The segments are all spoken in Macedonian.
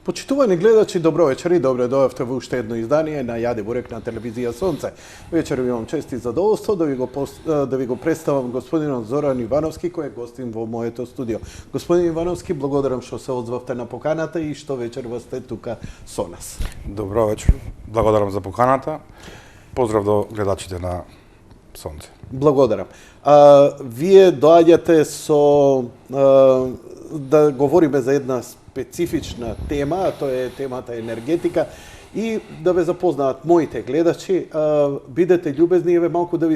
Почитувани гледачи, добро вечер и добре дојавте во уште едно издание на Јаде Бурек на телевизија Сонце. Вечер имам чест и задоволство да ви го представам господинот Зоран Ивановски, кој е гостин во моето студио. Господин Ивановски, благодарам што се одзвавте на поканата и што вечерва сте тука со нас. Добро вечер, благодарам за поканата. Поздрав до гледачите на Сонце. Благодарам. Вие доаѓате со да говориме за една специфична тема, а тоа е темата енергетика, и да ве запознаат моите гледачи, бидете љубезни, еве малку да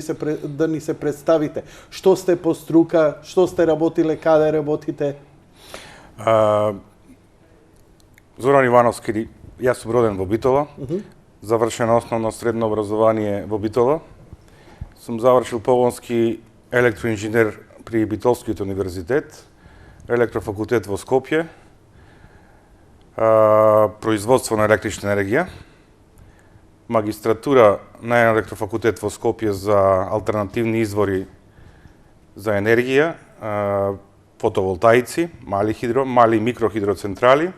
ни се представите. Што сте по струка, што сте работиле, каде работите? Зоран Ивановски, јас сум роден во Битола, завршено основно средно образование во Битола. Сум завршил погонски електроинженер при Битолскиот универзитет, електрофакултет во Скопје, производство на електрична енергија, магистратура на електрофакултет во Скопје за алтернативни извори за енергија, фотоволтаици, мали микрохидроцентрали,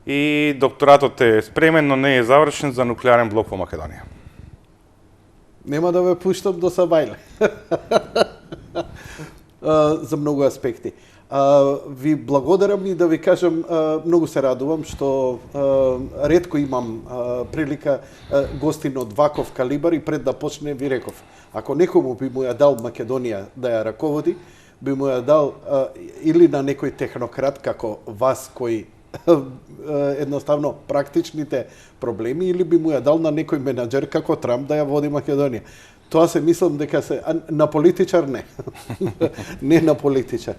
и докторатот е спремен, но не е завршен за нуклеарен блок во Македонија. Нема да ве пуштам до Сабајле. За многу аспекти. Ви благодарам и да ви кажам, многу се радувам што ретко имам прилика гостин од ваков калибар, и пред да почне ви реков, ако некому би му ја дал Македонија да ја раководи, би му ја дал или на некој технократ како вас, кој едноставно практичните проблеми, или би му ја дал на некој менаџер како Трамп да ја води Македонија. Тоа се мислам дека се на политичар не. Не на политичар.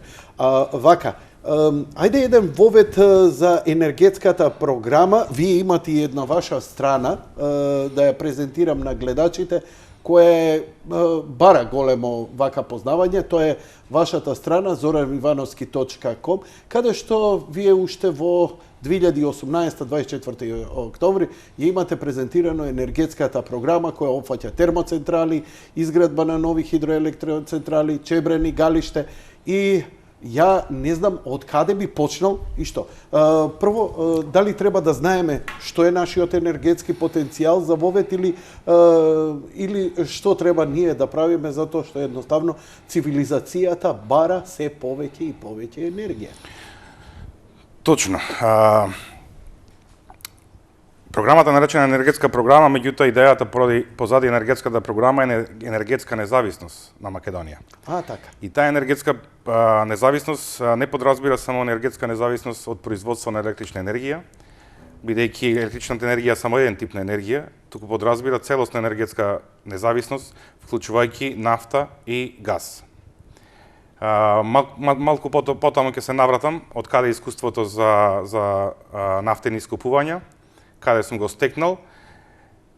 Вака, ајде еден вовед за енергетската програма. Вие имате и една ваша страна, да ја презентирам на гледачите, која бара големо вака познавање. Тоа е вашата страна zoranivановski.com, каде што вие уште во 2018, 24 октомври, ја имате презентирано енергетската програма која опфаќа термоцентрали, изградба на нови хидроелектроцентрали, Чебрени, Галиште, и ја не знам од каде би почнал и што. Прво, дали треба да знаеме што е нашиот енергетски потенцијал за вовед, или што треба ние да правиме, затоа што едноставно цивилизацијата бара се повеќе и повеќе енергија. Точно. Програмата наречена енергетска програма, меѓутоа идејата позади енергетската програма е енергетска независност на Македонија. Така. И таа енергетска независност не подразбира само енергетска независност од производство на електрична енергија, бидејќи електричната енергија е само еден тип на енергија, туку подразбира целосна енергетска независност, вклучувајќи нафта и газ. Малку потаму ќе се навратам од каде искуството за нафтени искупувања, каде сум го стекнал.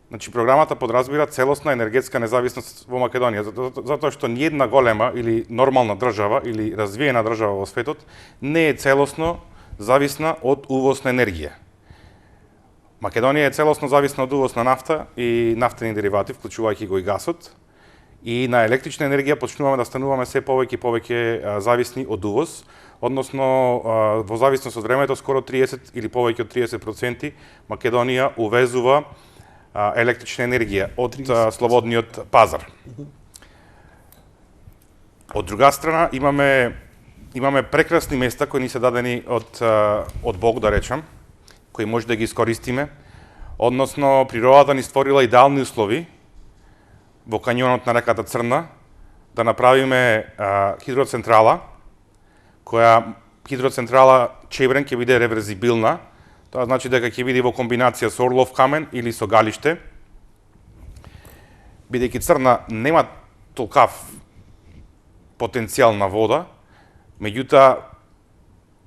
Значи, програмата подразбира целосна енергетска независност во Македонија, затоа што ниедна голема или нормална држава или развиена држава во светот не е целосно зависна од увоз на енергија. Македонија е целосно зависна од увоз на нафта и нафтени деривати, вклучувајќи го и гасот, и на електрична енергија почнуваме да стануваме се повеќе и повеќе зависни од увоз, односно во зависност од времето скоро 30 или повеќе од 30% Македонија увезува електрична енергија од слободниот пазар. Од друга страна имаме прекрасни места кои ни се дадени од Бог, да речам, кои може да ги искористиме, односно природата ни створила идеални услови во кањонот на реката Црна да направиме хидроцентрала, која хидроцентрала Чебрен ќе биде реверзибилна. Тоа значи дека ќе биде во комбинација со орлов камен или со галиште. Бидејќи Црна нема толкав потенцијал на вода, меѓутоа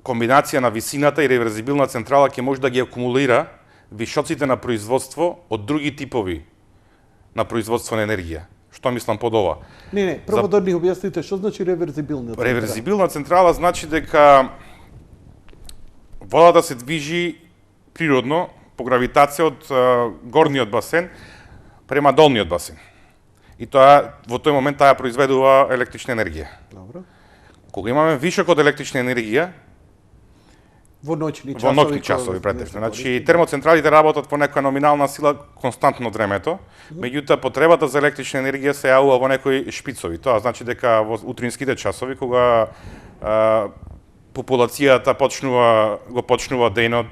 комбинација на висината и реверзибилна централа ќе може да ги акумулира вишоците на производство од други типови на производство на енергија. Што мислам под ова? Не, прво да ни објасните што значи реверзибилна централа. Реверзибилна централа значи дека водата се движи природно по гравитација од горниот басен према долниот басен. И тоа во тој момент таа произведува електрична енергија. Добро. Кога имаме вишок од електрична енергија, Во ноќни часови. Во ноќни часови претежно. Значи термоцентралите работат во некоја номинална сила константно од времето, меѓутоа потребата за електрична енергија се јавува во некои шпицови. Тоа значи дека во утринските часови кога популацијата почнува денот,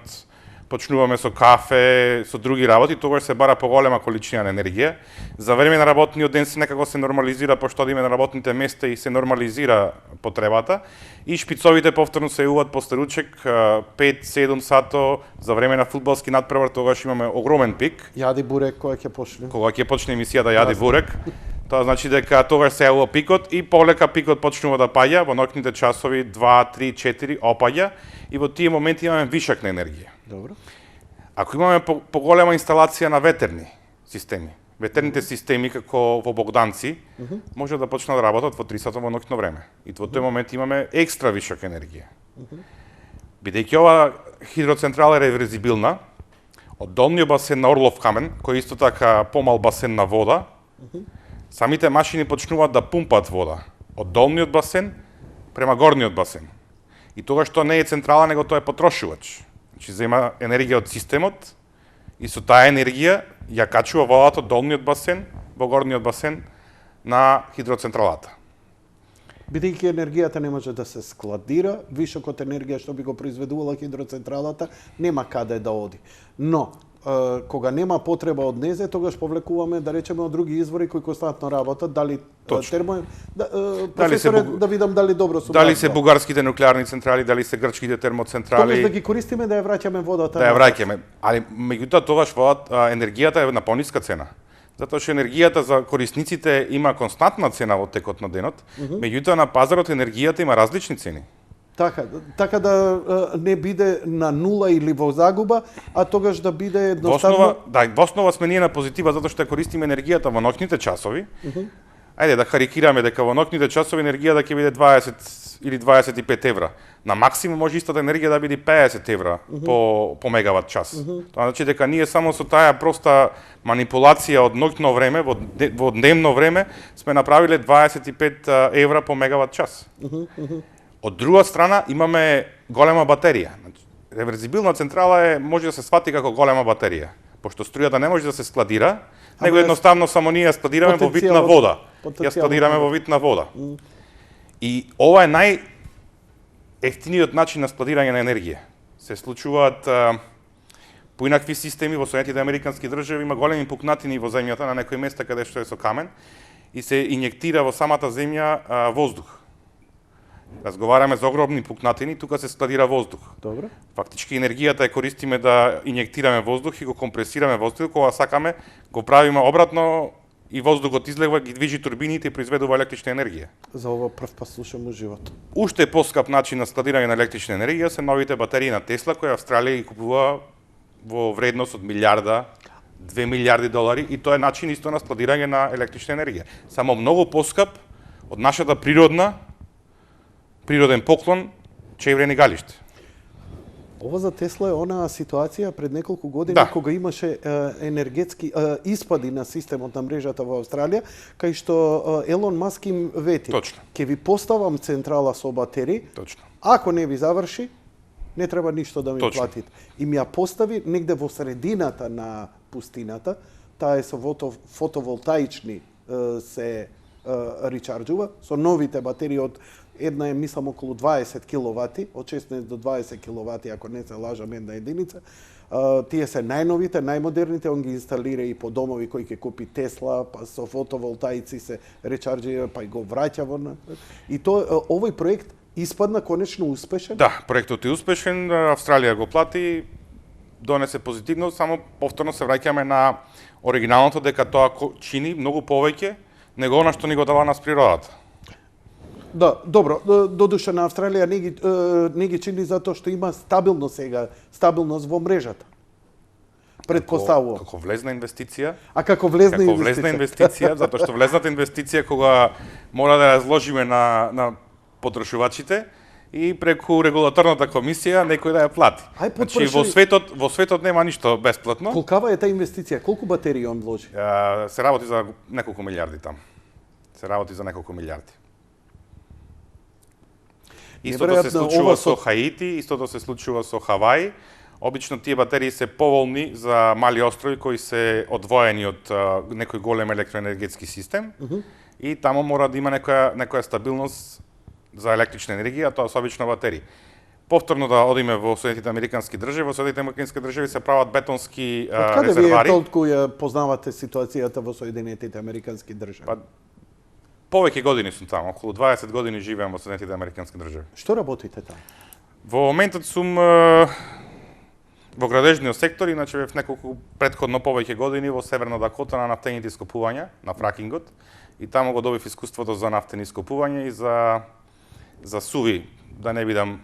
почнуваме со кафе, со други работи, тогаш се бара поголема количина на енергија. За време на работниот ден се некако се нормализира, пошто одиме на работните места и се нормализира потребата. И шпицовите повторно се јавуваат после ручек, 5-7 сато, за време на фудбалски надпревар, тогаш имаме огромен пик. Јади бурек кога ќе почне. Кога ќе почне емисијата Јади бурек. Тоа значи дека тогаш се јавува пикот и полека пикот почнува да паѓа, во ноќните часови 2, 3, 4 опаѓа и во тие моменти имаме вишак на енергија. Добро. Ако имаме поголема инсталација на ветерни системи, ветерните системи како во Богданци, може да почнат да работат во 3 сата во ноќно време. И во тој момент имаме екстра вишак енергија. Бидејќи ова хидроцентрала е реверзибилна, од долниот басен на Орлов камен, кој е исто така помал басен на вода, самите машини почнуваат да пумпаат вода од долниот басен према горниот басен. И тогаш тоа не е централа, него тоа е потрошувач. Значи зема енергија од системот и со таа енергија ја качува водата од долниот басен во горниот басен на хидроцентралата. Бидејќи енергијата не може да се складира, вишокот енергија што би го произведувала хидроцентралата нема каде да оди. Но кога нема потреба од незе, тогаш повлекуваме, да речеме, од други извори кои константно работат, дали термо... професоре, да видам дали добро сум. Дали се бугарските нуклеарни централи, дали се грчките термоцентрали. Тогаш да ги користиме да ја враќаме водата. Да ја враќаме. Али меѓутоа тогаш енергијата е на пониска цена. Затоа што енергијата за корисниците има константна цена во текот на денот, меѓутоа на пазарот енергијата има различни цени. Така да не биде на нула или во загуба, а тогаш да биде едноставно... Во основа сме ние на позитива, затоа што ја користиме енергијата во ноќните часови. Ајде да карикираме дека во ноќните часови енергијата ќе биде 20 или 25 евра. На максимум може истата енергија да биде 50 евра по мегават час. Тоа значи дека ние само со таа проста манипулација од ноќно време во дневно време сме направиле 25 евра по мегават час. Од друга страна имаме голема батерија. Реверзибилна централа може да се свати како голема батерија, пошто струјата не може да се складира, него едноставно само ние ја складираме во вид на вода. Ја складираме во вид на вода. И ова е најефтиниот начин на складирање на енергија. Се случуваат поинакви системи во Соединетите американски држави, има големи пукнатини во земјата на некои места каде што е со камен и се инјектира во самата земја воздух. Разговараме за огромни пукнатини, тука се складира воздух. Добро. Фактички енергијата ја користиме да инјектираме воздух и го компресираме воздух, кога сакаме го правиме обратно и воздухот излева, ги движи турбините и произведува електрична енергија. За ова прв пат слушам во живот. Уште поскап начин на складирање на електрична енергија се новите батерии на Тесла, кои Австралија ги купува во вредност од $1 2 милиарди долари, и тоа е начин исто на складирање на електрична енергија. Само многу поскап од нашата природен поклон чеврени галиште. Ова за Тесла е онаа ситуација пред неколку години кога имаше енергетски испади на системот на мрежата во Австралија, кај што Елон Маск им вети: ќе ви поставам централа со батерии, ако не ви заврши, не треба ништо да ми платите. И ми ја постави негде во средината на пустината, таа е со фотоволтаични се ричарџува, со новите батерии од една е, мислам, околу 20 киловати, од 16 до 20 киловати, ако не се лажам, една единица. Тие се најновите, најмодерните, он ги инсталира и по домови кои ќе купи Тесла, па со фотоволтаици се речарџира, па и го враќа во... И овој проект испадна конечно успешен? Да, проектот е успешен, Австралија го плати, донесе позитивно, само повторно се враќаме на оригиналното, дека тоа чини многу повеќе него она што ни го дава нас природата. Да, добро, додуша на Австралија не ги чини затоа што има стабилност во мрежата. Предпоставувам. Како влезна инвестиција. Како влезна инвестиција, затоа што влезната инвестиција кога мора да ја изложиме на потрошувачите и преку регулаторната комисија некој да ја плати. Значи во светот нема ништо бесплатно. Колкава е таа инвестиција? Колку батерии он вложи? Се работи за неколку милиарди там. Истото се Неверојатно, случува ова со Хаити, истото се случува со Хаваи. Обично тие батерии се поволни за мали острови кои се одвоени од некој голем електроенергетски систем. И таму мора да има некоја стабилност за електрична енергија, тоа се обично батерии. Повторно да одиме во Соединетите американски држави, во Соединетите американски држави се прават бетонски Откаде резервари. вие толку ја познавате ситуацијата во Соединетите американски држави? Па, повеќе години сум таму, околу 20 години живеам во Соединетите американски држави. Што работите таму? Во моментот сум во градежниот сектор, иначе в неколку претходно повеќе години во Северна Дакота на нафтените ископувања, на фракингот, и таму го добив искуството за нафтени ископувања и за суви, да не бидам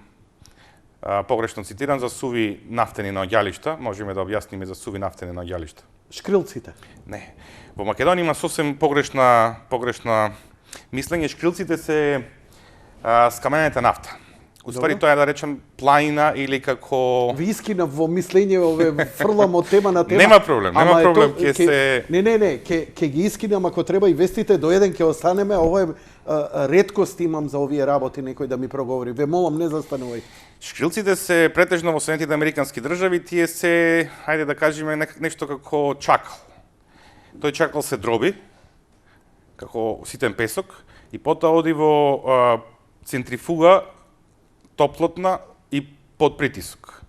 погрешно цитиран, за суви нафтени наоѓалишта, можеме да објасниме за суви нафтени наоѓалишта. Шкрилците. Не. Во Македонија има сосем погрешна мислење. Шкрилците се скамената нафта. Уствари тоа е, да речем, планина или како... Ви искина во мислење, фрлам од тема на тема. Нема проблем, ќе се... Не, ќе ги искинам ако треба и вестите, до еден ќе останеме, ова е реткост имам за овие работи, некој да ми проговори. Ве молам, не застанувај. Шкрилците се претежно во Соединетите американски држави, тие се, хајде да кажеме, нешто како чакал. Тој чакал се дроби, како ситен песок, и потоа оди во центрифуга, топлотна и под притисок.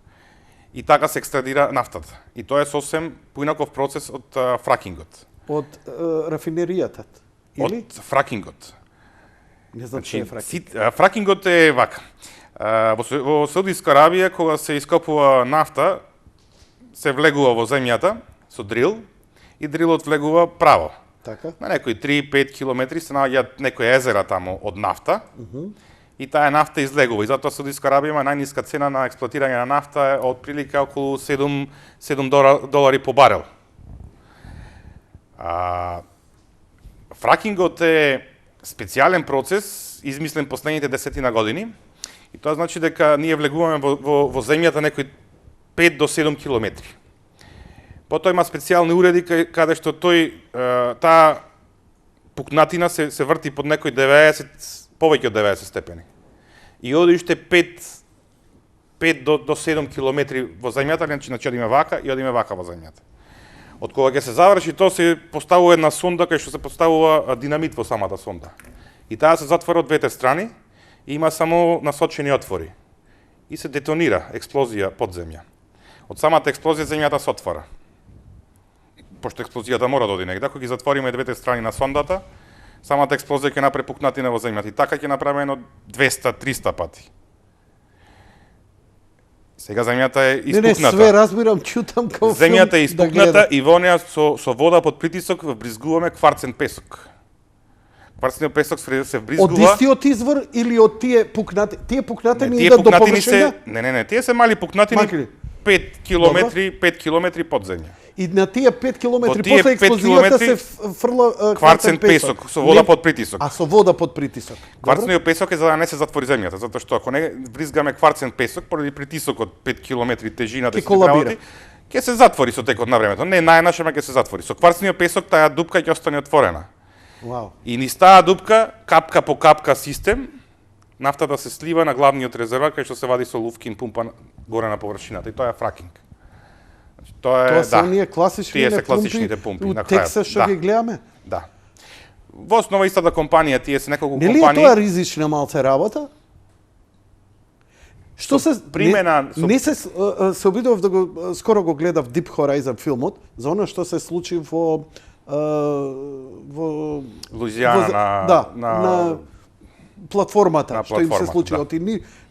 И така се екстрадира нафтата. И тоа е сосем поинаков процес од фракингот. Од рафинеријата, или? Од фракингот. Не знам што е фракинг. Фракингот е вака. Во Саудитска Арабија, кога се ископува нафта, се влегува во земјата со дрил, и дрилот влегува право. Така? На некои 3-5 километри се наоѓаат некои езера таму од нафта, и таа нафта излегува. И затоа Саудитска Арабија има најниска цена на експлоатирање на нафта од прилика околу $7 по барел. Фракингот е специјален процес, измислен последните 10 години, и тоа значи дека ние влегуваме во земјата некои 5 до 7 километри. Потоа има специјални уреди каде што таа пукнатина се врти под некои 90, повеќе од 90 степени. И оди уште 5 до 7 километри во земјата, значи одиме вака и одиме вака во земјата. Од кога ќе се заврши, тоа се поставува една сонда кај што се поставува динамит во самата сонда. И таа се затвора од двете страни и има само насочени отвори. И се детонира експлозија под земја. Од самата експлозија земјата се отвора. Пошто експлозијата мора да оди негде, ако ги затвориме двете страни на сондата, самата експлозија ќе направи пукнатина во земјата. И така ќе направено 200-300 пати. Сега земјата е испукната. Не, све разбирам, чутам како филм. Земјата е испукната и во неа со вода под притисок вбризгуваме кварцен песок. Кварцениот песок се вбризгува... Од истиот извор или од тие пукнатини? Тие пукнатини идат до површина? Не, тие се мали пукнатини, 5 километри под земја. И на тие 5 километри после експлозијата се фрла кварцен песок со вода под притисок. А со вода под притисок. Кварцениот песок е за да не се затвори земјата, затоа што ако не вризгаме кварцен песок поради притисокот 5 километри тежина да се работи, ќе се затвори со текот на времето. Не најнаше, ама ќе се затвори. Со кварцениот песок таа дупка ќе остане отворена. Вау. И низ таа дупка, капка по капка систем, нафтата се слива на главниот резервоар кај што се вади со луфкин пумпа горе на површината. И тоа е фракинг. Тоа се оние класични пумпи на Тексас што ги гледаме? Да. Во основа истата компанија, тие се неколку компании. компании. Нели е тоа ризична малце работа? Што се примена не се обидов да го скоро го гледав Deep Horizon филмот за она што се случи во Луизијана на платформата, што им се случи.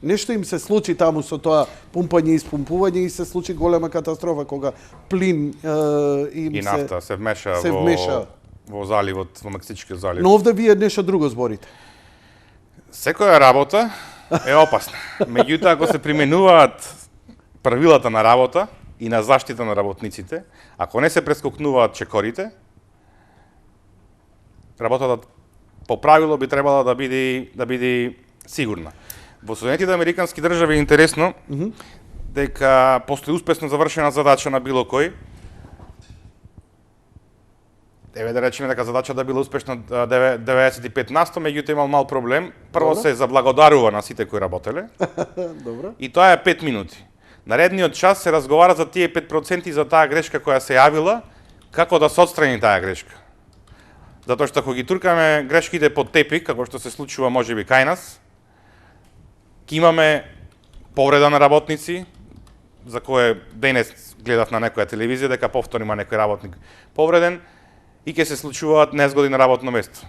Нешто им се случи таму со тоа пумпање и испумпување и се случи голема катастрофа кога плин и нафта се вмеша во заливот, во Мексичкиот залив. Но овде вие нешто друго зборите. Секоја работа е опасна. Меѓутоа, ако се применуваат правилата на работа и на заштита на работниците, ако не се прескокнуваат чекорите, работата по правило би требала да биде сигурна. Во Соединетите американски држави е интересно дека после успешно завршена задача на било кој, еве да речеме дека задача да била успешна 95%, меѓутоа имал мал проблем. Прво Добро. се заблагодарува на сите кои работеле. Добро. И тоа е 5 минути. Наредниот час се разговара за тие 5% и за таа грешка која се јавила, како да се отстрани таа грешка. Затоа што ако ги туркаме грешките под тепик, како што се случува можеби кај нас, ќе имаме повреда на работници, за кое денес гледав на некоја телевизија дека повторно има некој работник повреден и ќе се случуваат незгоди на работно место.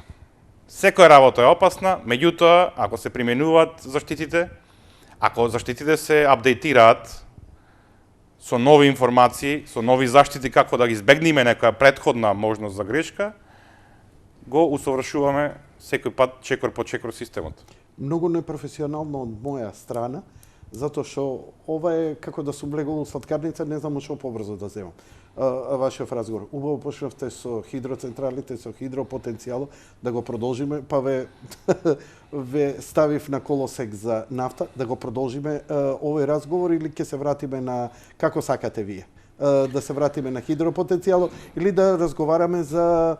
Секоја работа е опасна, меѓутоа, ако се применуваат заштитите, ако заштитите се апдейтираат со нови информации, со нови заштити како да ги избегнеме некоја претходна можност за грешка, го усовршуваме секој пат чекор по чекор системот. Многу непрофесионално од моја страна, затоа што ова е како да сум легол у сладкарница, не знам што побрзо да земам. Вашиот разговор. Убаво почнавте со хидроцентралите, со хидропотенцијалот, да го продолжиме, па ве ставив на колосек за нафта, да го продолжиме овој разговор или ќе се вратиме на како сакате вие? Да се вратиме на хидропотенцијалот или да разговараме за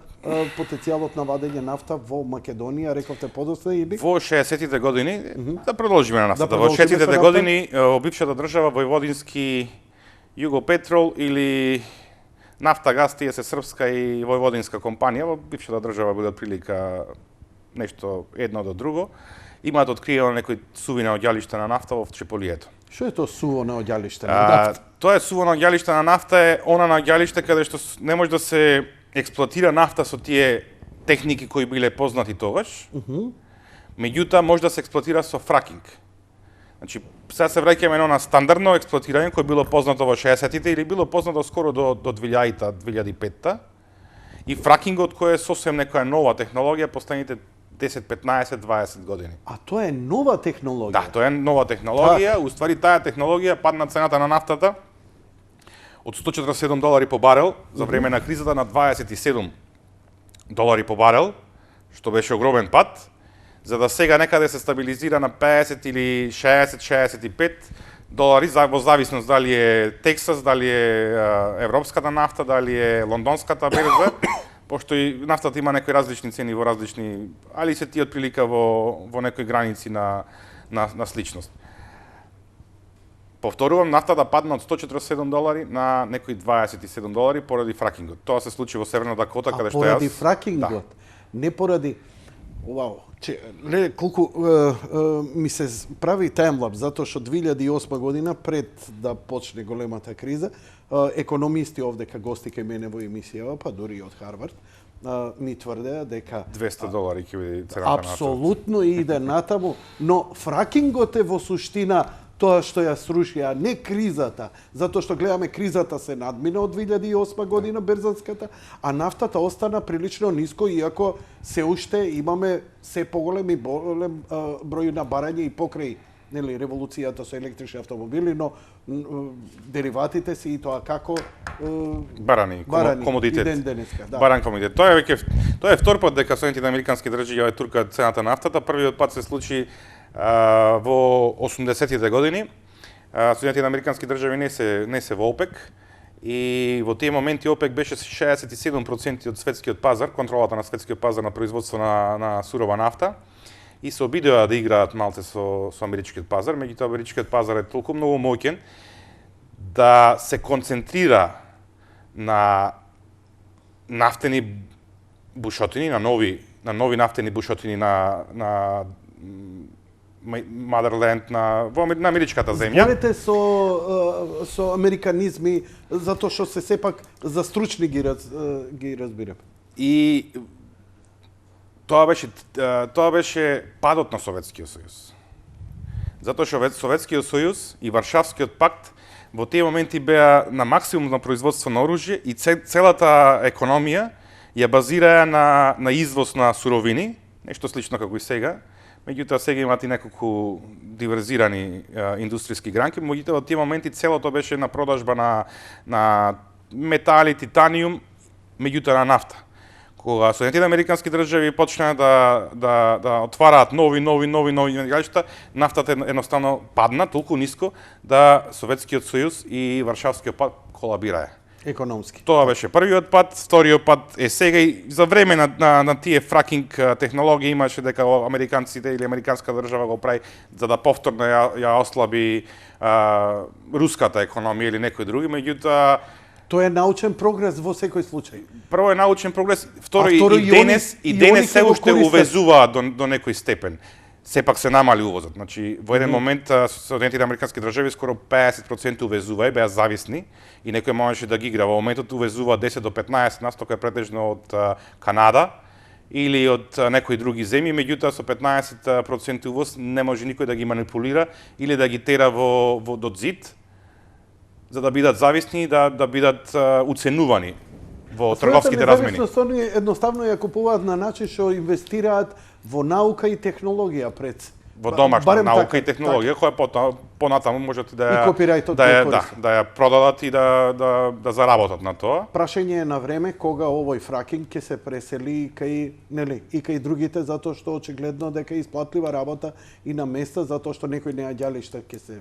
потенцијалот на вадење нафта во Македонија, рековте подоцна или Во 60-тите години, да продолжиме на нафтата, Да во продолжиме 60-тите со години во бившата држава Војводински Југопетрол или Нафтагаз, тие се српска и војводинска компанија, во бившата држава биле прилика нешто едно до друго, имаат откриено некои суви наоѓалишта на нафта во Чеполието. што е тоа суво наоѓалиште на нафта? Тоа е суво наоѓалиште на нафта, е она наоѓалиште каде што не може да се експлоатира нафта со тие техники кои биле познати тогаш, меѓутоа може да се експлоатира со фракинг. Значи, сега се враќаме на стандардно експлоатирање кој било познато во 60-тите или било познато скоро до 2000-та, 2005-та. И фракингот кој е сосем некоја нова технологија последните 10, 15, 20 години. А тоа е нова технологија. Да, тоа е нова технологија. Уствари таа технологија падна цената на нафтата од $147 по барел за време на кризата на $27 по барел, што беше огромен пад, за да сега некаде се стабилизира на 50 или 60-65 долари, во зависност дали е Тексас, дали е европската нафта, дали е лондонската берза, пошто и нафтата има некои различни цени во различни, али се тие отприлика во некои граници на сличност. Повторувам, нафтата падна од $147 на некои $27 поради фракингот. Тоа се случи во Северна Дакота, каде што јас... поради фракингот, не поради... Вау, не, колку ми се прави таймлап, затоа што 2008 година, пред да почне големата криза, економисти овде ка гости кај мене во емисија, па дури од Харвард, ми тврдеа дека $200 ќе биде цената на нафтата. апсолутно иде натаму, но фракингот е во суштина тоа што ја сруши, а не кризата. Затоа што гледаме кризата се надмина од 2008 година берзанската, а нафтата остана прилично ниско, иако се уште имаме се поголем и голем број на барање и покрај нели револуцијата со електрични автомобили, но дериватите си и тоа како барани, комодитет. и ден денеска, да. Баран комодитет. Тоа е втор пат дека Соединетите американски држави ја туркаат цената на нафтата. Првиот пат се случи во 80-тите години. Соединетите американски држави не се во ОПЕК и во тие моменти ОПЕК беше 67% од светскиот пазар, контролата на светскиот пазар на производство на сурова нафта. И се обидоа да играат малце со америчкиот пазар, меѓутоа америчкиот пазар е толку многу моќен да се концентрира на нафтени бушотини, на нови нафтени бушотини на Мадерленд, на америчката земја. Зборете со американизми, затоа што се сепак за стручни ги разбирам. И тоа беше падот на Советскиот сојуз. Затоа што Советскиот сојуз и Варшавскиот пакт во тие моменти беа на максимум на производство на оружје и целата економија ја базираа на извоз на суровини, нешто слично како и сега. Меѓутоа сега имате и неколку диверзирани индустријски гранки, меѓутоа во тие моменти целото беше на продажба на метали, титаниум, меѓутоа на нафта. Кога Соединетите американски држави почнаа да отвараат нови наоѓалишта, нафтата едноставно падна толку ниско да Советскиот сојуз и Варшавскиот пакт колабираа. Економски. Тоа беше првиот пат, вториот пат е сега и за време на тие фракинг технологии имаше дека американците или американска држава го прави за да повторно ја ослаби руската економија или некој други, меѓутоа Тоа е научен прогрес во секој случај. прво е научен прогрес, второ второ и денес се уште увезуваат до некој степен. Сепак се намали увозот. Значи, во еден момент Соединетите американски држави скоро 50% увезуваа, беа зависни и некој можеше да ги игра. Во моментот увезува 10 до 15%, кој е претежно од Канада или од некои други земји, меѓутоа со 15% увоз не може никој да ги манипулира или да ги тера до зид, за да бидат зависни и да бидат уценувани во трговските размени. Они едноставно ја купуваат на начин што инвестираат во наука и технологија пред во домашна наука и технологија која понатаму можат да ја продадат и да заработат на тоа. Прашање е на време кога овој фракинг ќе се пресели и кај другите, затоа што очигледно дека е исплатлива работа и на места, затоа што некои неаѓалишта ќе се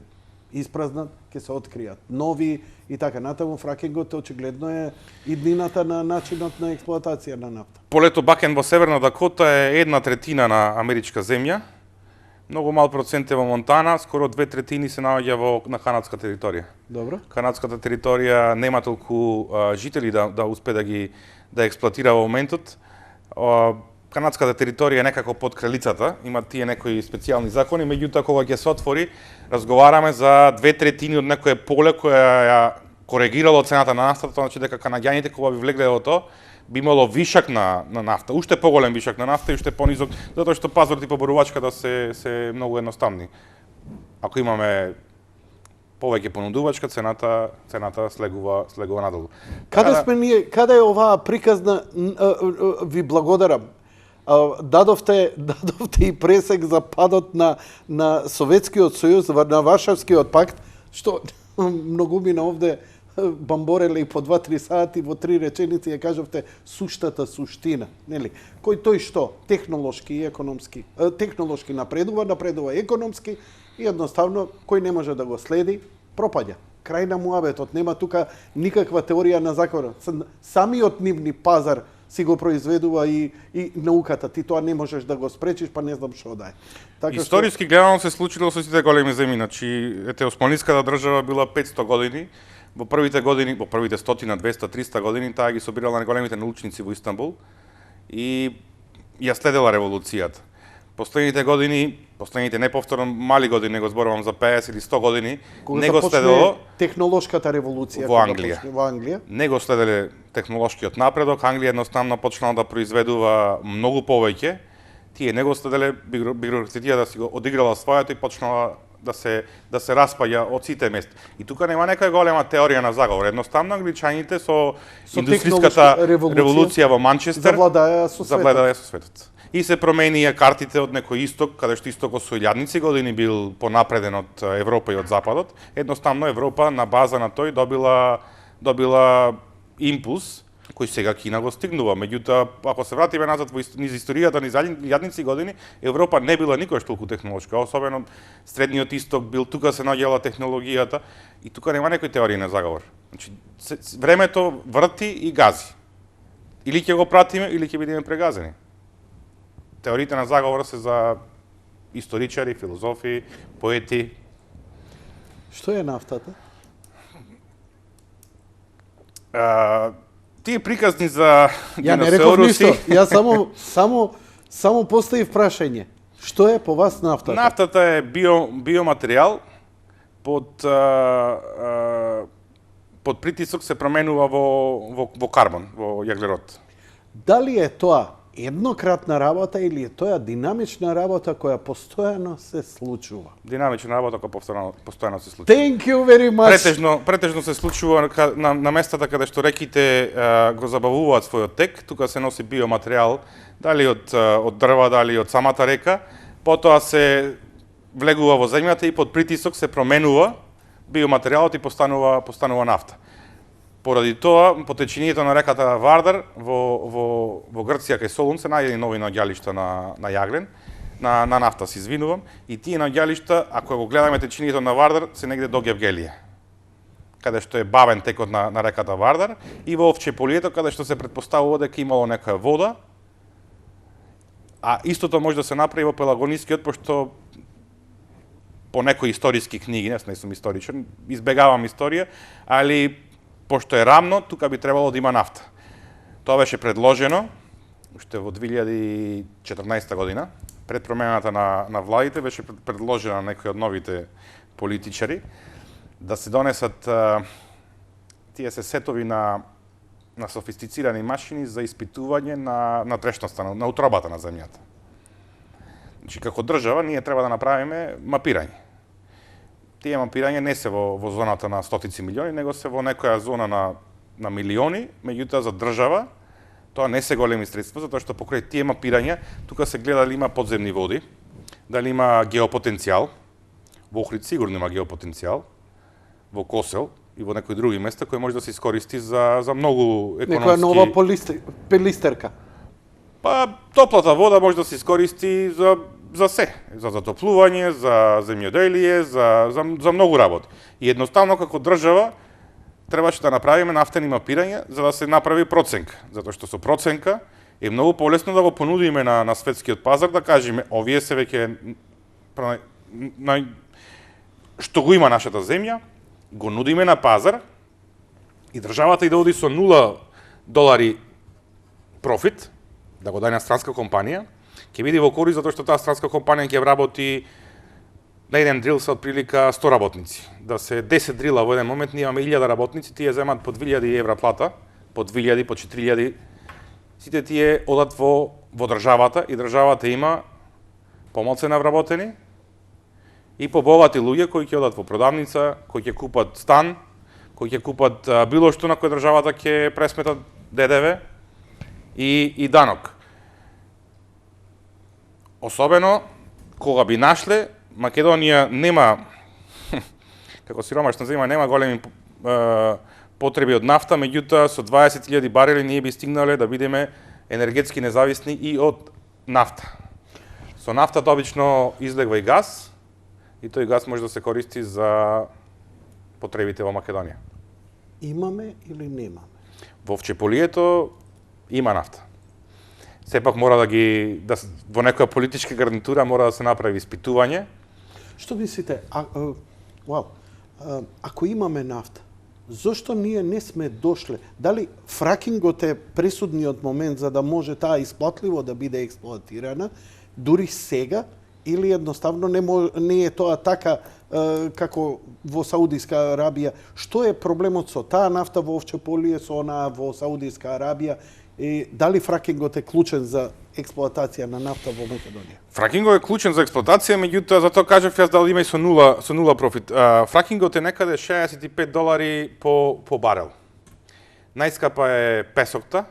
испразнат, ќе се откријат нови и така натаму. Фракингот очигледно е иднината на начинот на експлоатација на нафта. Полето Бакен во Северна Дакота е 1/3 на америчка земја. Многу мал процент е во Монтана, скоро 2/3 се наоѓа на канадска територија. Добро. Канадската територија нема толку жители да успе да експлоатира во моментот. Канадската територија е некако под кралицата, има тие некои специјални закони, меѓутоа кога ќе се отвори, разговараме за 2/3 од некое поле која ја коригирало цената на нафтата, тоа значи дека канаѓаните кога би влегле во тоа, би имало вишак на нафта, уште поголем вишак на нафта и уште понизок, затоа што пазарот и поборувачката се многу едноставни. Ако имаме повеќе понудувачка, цената слегува надолу. Каде сме ние, каде е оваа приказна, ви благодарам. Дадовте и пресек за падот на Советскиот сојуз, на Варшавскиот пакт, што многу мина овде бамбореле и по 2-3 сати во 3 реченици ја кажавте суштата суштина, нели? Кој тој што технолошки и економски, технолошки напредува економски и едноставно кој не може да го следи, пропаѓа. Крај на муабетот, нема тука никаква теорија на законот. Самиот нивни пазар си го произведува и науката. Ти тоа не можеш да го спречиш, па не знам што да е. Така историски гледано се случило со сите големи земји. Значи, Османлиската држава била 500 години. Во првите 100, 200, 300 години таа ги собирала големите научници во Истанбул и ја следела револуцијата. Последните неповторно мали години, не го зборувам за 50 или 100 години, не го следело технолошката револуција во Англија. Не го следеле технолошкиот напредок, Англија едноставно почнала да произведува многу повеќе. Тие не го следеле, бюрократијата да си го одиграла својато и почнала да се распаѓа од сите места. И тука нема некоја голема теорија на заговор. Едноставно англичаните со индустријската револуција во Манчестер завладеа со светот. И се променија картите од некој исток, каде што истокот со илјадници години бил понапреден од Европа и од Западот. Едноставно Европа на база на тој добила импулс кој сега Кина го стигнува. Меѓутоа, ако се вратиме назад низ историјата низ илјадници години, Европа не била никош толку технолошка, особено Средниот исток бил, тука се наоѓала технологијата и тука нема некој теорија на заговор. Значи, времето врти и гази. Или ќе го пратиме, или ќе бидеме прегазени. Теориите на заговор се за историчари, филозофи, поети. Што е нафтата? Тие приказни за Ја не реков ништо, ја само поставив прашање. Што е по вас нафтата? Нафтата е биоматеријал под притисок се променува во карбон, во јаглерод. Дали е тоа еднократна работа или е тоа динамична работа која постојано се случува? Динамична работа која постојано се случува. Thank you very much. Претежно се случува на местата каде што реките го забавуваат својот тек, тука се носи биоматеријал, дали од дрва, дали од самата река, потоа се влегува во земјата и под притисок се променува биоматеријалот и постанува нафта. Поради тоа, по течењето на реката Вардар во Грција кај Солун се најдени нови наоѓалишта на јаглен, на нафта се извинувам, и тие наоѓалишта, ако го гледаме течењето на Вардар, се негде до Гевгелија. каде што е бавен текот на реката Вардар, и во Овчеполието, каде што се претпоставува дека имало некоја вода, а истото може да се направи во Пелагонискиот, пошто по некои историски книги, не сум историчар, избегавам историја, али пошто е рамно, тука би требало да има нафта. Тоа беше предложено уште во 2014 година, пред промената на владите, беше предложено на некои од новите политичари да се донесат тие се сетови на софистицирани машини за испитување на трешноста, на утробата на земјата. Значи, како држава, ние треба да направиме мапирање. Тие мапирања не се во зоната на стотици милиони, него се во некоја зона на милиони, меѓутоа за држава тоа не се големи средства, затоа што покрај тие мапирања тука се гледа дали има подземни води, дали има геопотенцијал. Во Охрид сигурно има геопотенцијал, во Косел и во некои други места кои може да се искористи за многу економски... Некоја нова пелистерка. Па, топлата вода може да се искористи за се, за затоплување, за земјоделие, за многу работи. И едноставно како држава требаше да направиме нафтени мапирања за да се направи проценка, затоа што со проценка е многу полесно да го понудиме на светскиот пазар, да кажеме овие се веќе што го има нашата земја, го нудиме на пазар и државата и да оди со $0 профит, да го даде на странска компанија, ќе биде во корист затоа што таа странска компанија ќе работи на еден дрил со отприлика 100 работници. Да се 10 дрила во еден момент, ние имаме 1000 работници, тие земат по 2000 евра плата, по 2000, по 4000. Сите тие одат во државата и државата има помалце вработени и побогати луѓе кои ќе одат во продавница, кои ќе купат стан, кои ќе купат било што на кој државата ќе пресметат ДДВ и данок. Особено кога би нашле Македонија нема, како сиромашна земја, нема големи потреби од нафта, меѓутоа со 20.000 барели ние би стигнале да бидеме енергетски независни и од нафта. Со нафтата обично излегва и газ, и тој газ може да се користи за потребите во Македонија. Имаме или немаме? Во Овчеполието има нафта. Сепак мора во некоја политичка гарнитура мора да се направи испитување. Што мислите, ако имаме нафта, зошто ние не сме дошле? Дали фракингот е пресудниот момент за да може таа исплатливо да биде експлоатирана, дури сега, или едноставно не е тоа така како во Саудиска Арабија? Што е проблемот со таа нафта во Овчеполие, со онаа во Саудиска Арабија? И дали фракингот е клучен за експлоатација на нафта во Македонија? Фракингот е клучен за експлоатација, меѓутоа затоа кажав јас дали има и со нула профит. Фракингот е некаде $65 по барел. Најскапа е песокта,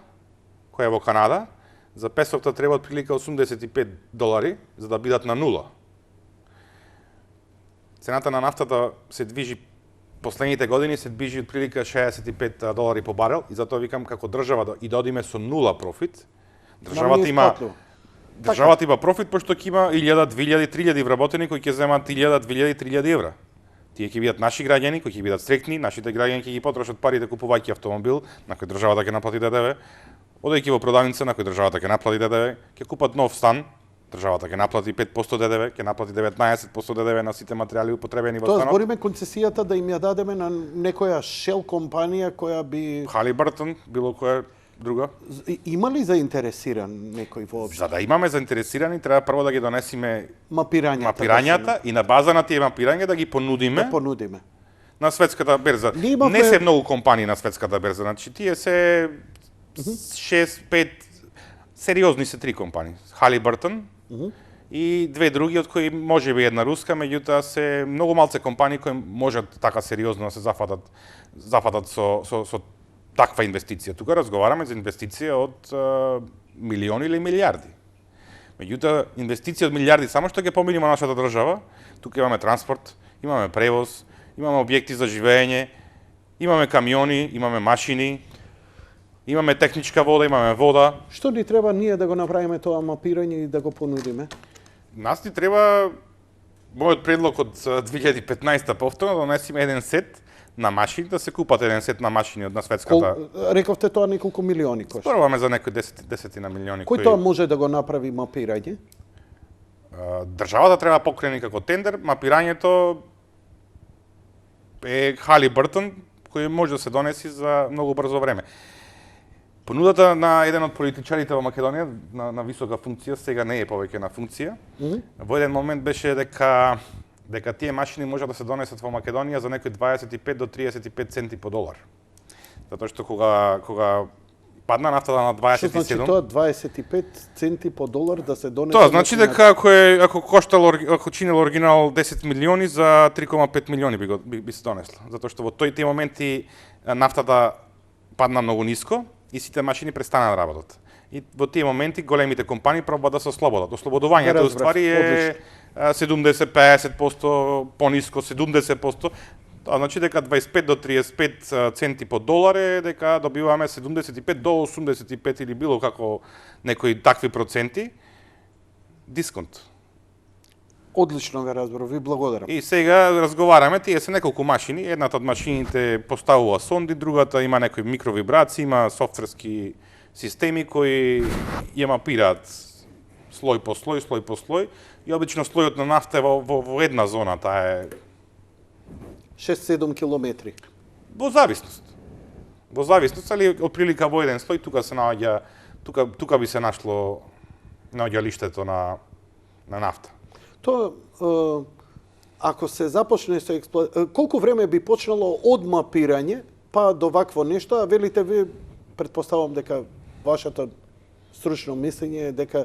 која е во Канада. За песокта треба отприлика $85 за да бидат на нула. Цената на нафтата се движи последните години се движи отприлика $65 по барел и затоа викам како држава и да одиме со нула профит. Државата има профит пошто ќе има 1000, 2000, 3000 вработени кои ќе земат 1000, 2000, 3000 евра. Тие ќе бидат наши граѓани кои ќе бидат стрекни, нашите граѓани ќе ги потрошат парите купувајќи автомобил, на кој државата ќе наплати ДДВ, одејќи во продавница на кој државата ќе наплати ДДВ, ќе купат нов стан, државата ќе наплати 5% ДДВ, ќе наплати 19% ДДВ на сите материјали употребени во станот. Тоа збориме концесијата да им ја дадеме на некоја Shell компанија која би... Халибартон, било која друга. Има ли заинтересиран некој воопшто? За да имаме заинтересирани, треба прво да ги донесиме мапирањата и на база на тие мапирања да ги понудиме. Да понудиме. На светската берза. Не се многу компании на светската берза, значи тие се 6-5 сериозни се 3 компании. Халибартон, и две други, од кои може би една руска, меѓутоа се многу малце компании кои можат така сериозно да се зафатат со таква инвестиција. Тука разговараме за инвестиција од милиони или милиарди. Меѓутоа, инвестиција од милиарди само што ќе поминимо нашата држава, тука имаме транспорт, имаме превоз, имаме објекти за живење, имаме камиони, имаме машини, имаме техничка вода, имаме вода. Што ни треба ние да го направиме тоа мапирање и да го понудиме? Нас ни треба, мојот предлог од 2015 повторно, да донесиме еден сет на машини, да се купат еден сет на машини од на светската. Рековте тоа неколку милиони кошта. Зборуваме за некои 10 на милиони. Кој тоа може да го направи мапирање? Државата треба покрени како тендер, мапирањето е Халибъртон, кој може да се донеси за многу брзо време. Понудата на еден од политичарите во Македонија на висока функција, сега не е повеќе на функција, во еден момент беше дека тие машини може да се донесат во Македонија за некои 25 до 35 центи по долар. Затоа што кога падна нафтата на 27... Што значи тоа 25 центи по долар да се донесе? Тоа значи дека ако чинел оригинал 10 милиони, за 3,5 милиони би се донесло. Затоа што во тие моменти нафтата падна многу ниско и сите машини престана да работат. И во тие моменти големите компании пробаат да се ослободат. Ослободувањето уствари е 70-50% пониско, 70%. Тоа значи дека 25 до 35 центи по долар е дека добиваме 75 до 85 или било како некои такви проценти дисконт. Одлично ве разбрав, ви благодарам. И сега разговараме, тие се неколку машини, едната од машините поставува сонди, другата има некои микровибрации, има софтверски системи кои ја мапираат слој по слој, и обично слојот на нафта е во една зона, таа е 6-7 километри. Во зависност, али отприлика во еден слој тука се наоѓа, тука би се нашло наоѓалиштето на нафта. Тоа ако се започне со колку време би почнало од мапирање па до вакво нешто, а велите ви, претпоставам дека вашето стручно мислење е дека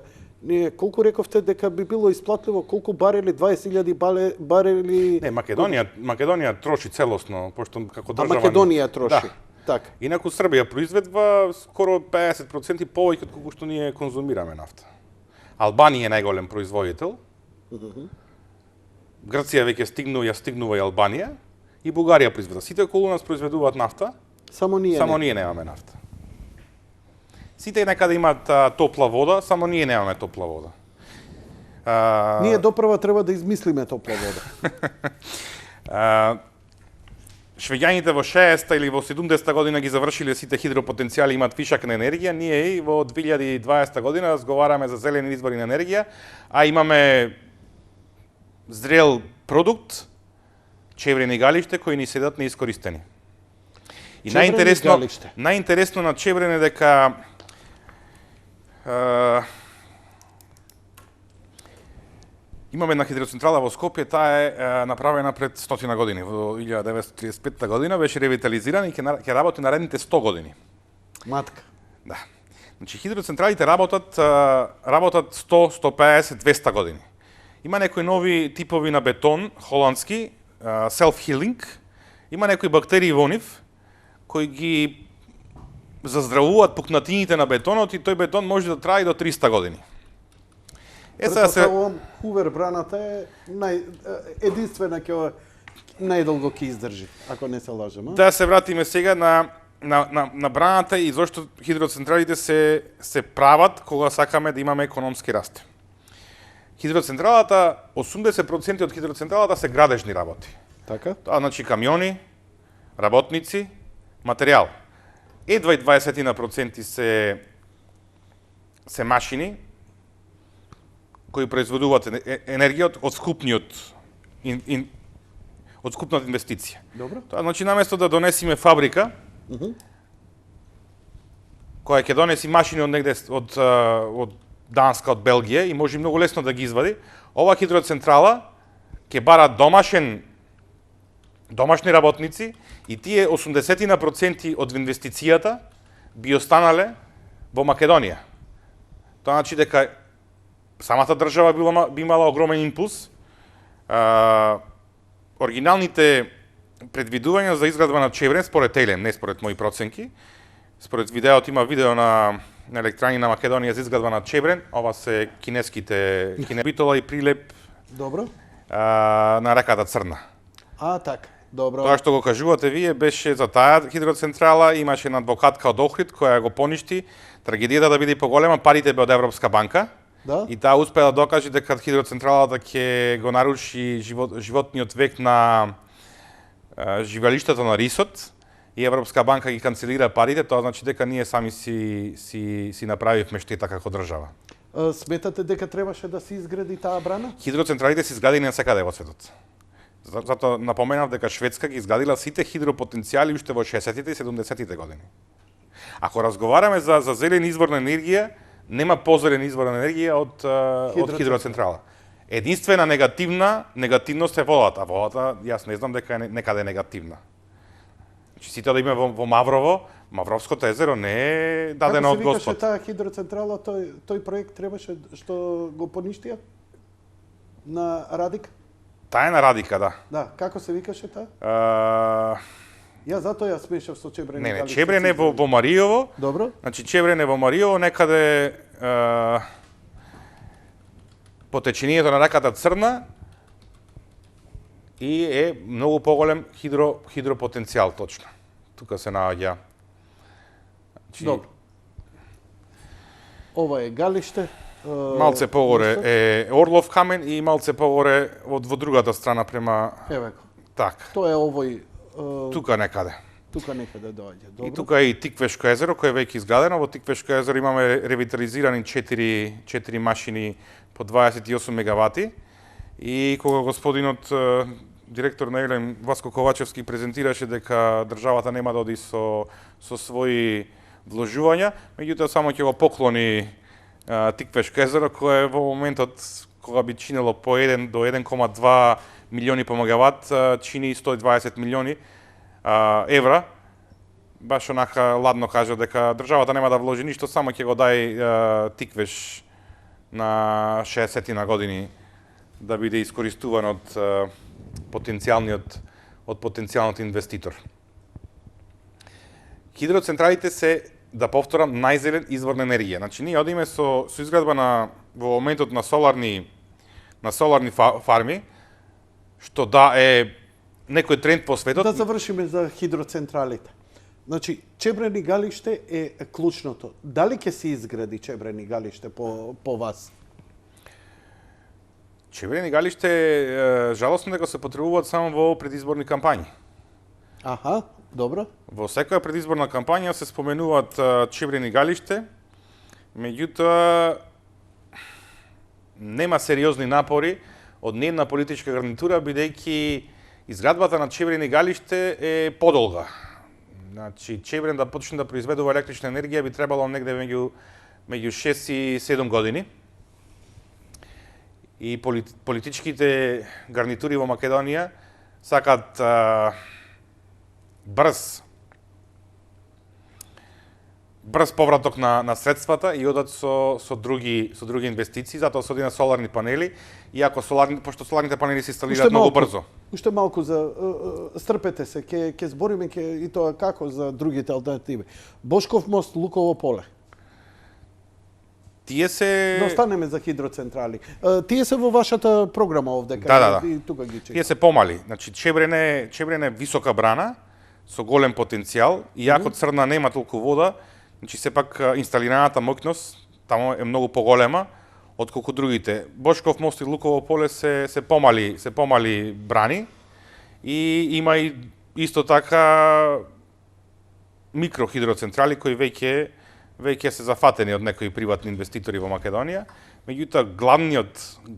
колку рековте дека би било исплатливо, колку барели, 20.000 барели... Не, Македонија троши целосно, пошто како држава... А Македонија троши, да. Така. Инаку Србија произведува скоро 50% повеќе од колку што ние конзумираме нафта. Албанија е најголем производител. Грција веќе стигнува и Албанија, и Бугарија произведува. Сите околу нас произведуваат нафта, само ние немаме нафта. Сите некаде имаат топла вода, само ние немаме топла вода. Ние допрва треба да измислиме топла вода. Швеѓаните во 60-та или во 70-та година ги завршиле сите хидропотенцијали, имаат вишак на енергија, ние и во 2020 година разговараме за зелени извори на енергија, а имаме зрел продукт, чеврени галиште кои ни седат неискористени. И најинтересно на Чебрен е дека имаме една хидроцентрала во Скопје, таа е направена пред 100 години, во 1935 година беше ревитализирана и ќе работи наредните 100 години. Матка. Да. Значи хидроцентралите работат 100, 150, 200 години. Има некои нови типови на бетон, холандски, self-healing, има некои бактерии во нив кои ги заздравуваат пукнатините на бетонот и тој бетон може да трае до 300 години. Хувер браната е единствена ќе најдолго ќе издржи, ако не се лажам. Да се вратиме сега на браната и зошто хидроцентралите се прават кога сакаме да имаме економски раст. Хидроцентралата, 80% од хидроцентралата се градежни работи. Така? Тоа значи камиони, работници, материјал. Едва и 20% се машини кои произведуваат енергија од скупната инвестиција. Добро. Тоа значи наместо да донесиме фабрика, која ќе донеси машини од негде од Данска, од Белгија и може многу лесно да ги извади, ова хидроцентрала ќе бара домашни работници и тие 80% од инвестицијата би останале во Македонија. Тоа значи дека самата држава би имала огромен импулс. Оригиналните предвидувања за изградба на Чебрен, според Елем, не според мои проценки, според видеото има видео на електрани на Македонија за изградба на Чебрен, ова се кинеските Битола и Прилеп. Добро. На реката Црна. Така. Добро. Тоа што го кажувате вие беше за таа хидроцентрала, имаше една адвокатка од Охрид која го поништи, трагедијата да биде поголема, парите бе од Европска банка. Да? И таа успеа да докаже дека хидроцентралата ќе го наруши животниот век на живеалиштата на рисот и Европска банка ги канцелира парите, тоа значи дека ние сами си направивме штета како држава. Сметате дека требаше да се изгради таа брана? Хидроцентралите се изградени насекаде во светот. Затоа напоменав дека Шведска ги изградила сите хидропотенцијали уште во 60-тите и 70-тите години. Ако разговараме за зелен извор на енергија, нема позелен извор на енергија од хидроцентрала. Единствена негативност е водата. Водата, јас не знам дека е некаде негативна. Значи, сите да име во Маврово, Мавровското езеро не е дадено од Господ. Како се викаше таа хидроцентрала, тој проект требаше што го поништија на Радик? Таа е на Радика, да. Да, како се викаше таа? Ја затоа ја смешав со Чебрене. Не, Чебрене во Маријово. Добро. Значи Чебрене во Маријово некаде по течението на реката Црна и е многу поголем хидропотенцијал точно. Тука се наоѓа. Значи, добро. Ова е галиште. Малце погоре е Орлов камен и малце погоре во другата страна према... Еве. Так. Тоа е овој... Тука некаде. Тука некаде доаѓа. Добро. И тука е и Тиквешко езеро, кое е веќе изградено. Во Тиквешко езеро имаме ревитализирани 4 машини по 28 мегавати. И кога господинот директор на Елем Васко Ковачевски презентираше дека државата нема да оди со своји вложувања, меѓутоа само ќе го поклони Тиквешко езеро, кое во моментот кога би чинело по 1 до 1,2 милиони по мегават, чини 120 милиони евра. Баш онака ладно кажа дека државата нема да вложи ништо, само ќе го дај Тиквеш на 60 години да биде искористуван од потенцијалниот инвеститор. Хидроцентралите се, да повторам, најзелен извор на енергија. Значи ние одиме со изградба во моментот на соларни фарми, што да е некој тренд по светот. Да завршиме за хидроцентралите. Значи, Чебрени галиште е клучното. Дали ќе се изгради Чебрени галиште по вас? Чебрени галиште, жалосно дека се потребуваат само во предизборни кампањи. Аха, добро. Во секоја предизборна кампања се споменуваат Чебрени галиште, меѓутоа нема сериозни напори од ниедна политичка гарнитура, бидејќи изградбата на Чебрени галиште е подолга. Значи, Чебрен да почне да произведува електрична енергија би требало негде меѓу 6 и 7 години. И политичките гарнитури во Македонија сакат брз повраток на средствата и одат со други инвестиции, затоа се оди на соларни панели, иако пошто соларните панели се инсталираат многу брзо. Уште малку за стрпете се, ќе збориме и тоа како за другите алтернативи. Бошков мост, Луково поле. Тие се... Да останеме за хидроцентрали. Тие се во вашата програма овде, и тука ги читам. Тие се помали. Значи, Чебрене висока брана, со голем потенцијал, иако Црна нема толку вода, значи сепак инсталираната моќност таму е многу поголема отколку другите. Бошков мост и Луково поле се помали брани и има и исто така микрохидроцентрали кои веќе се зафатени од некои приватни инвеститори во Македонија, меѓутоа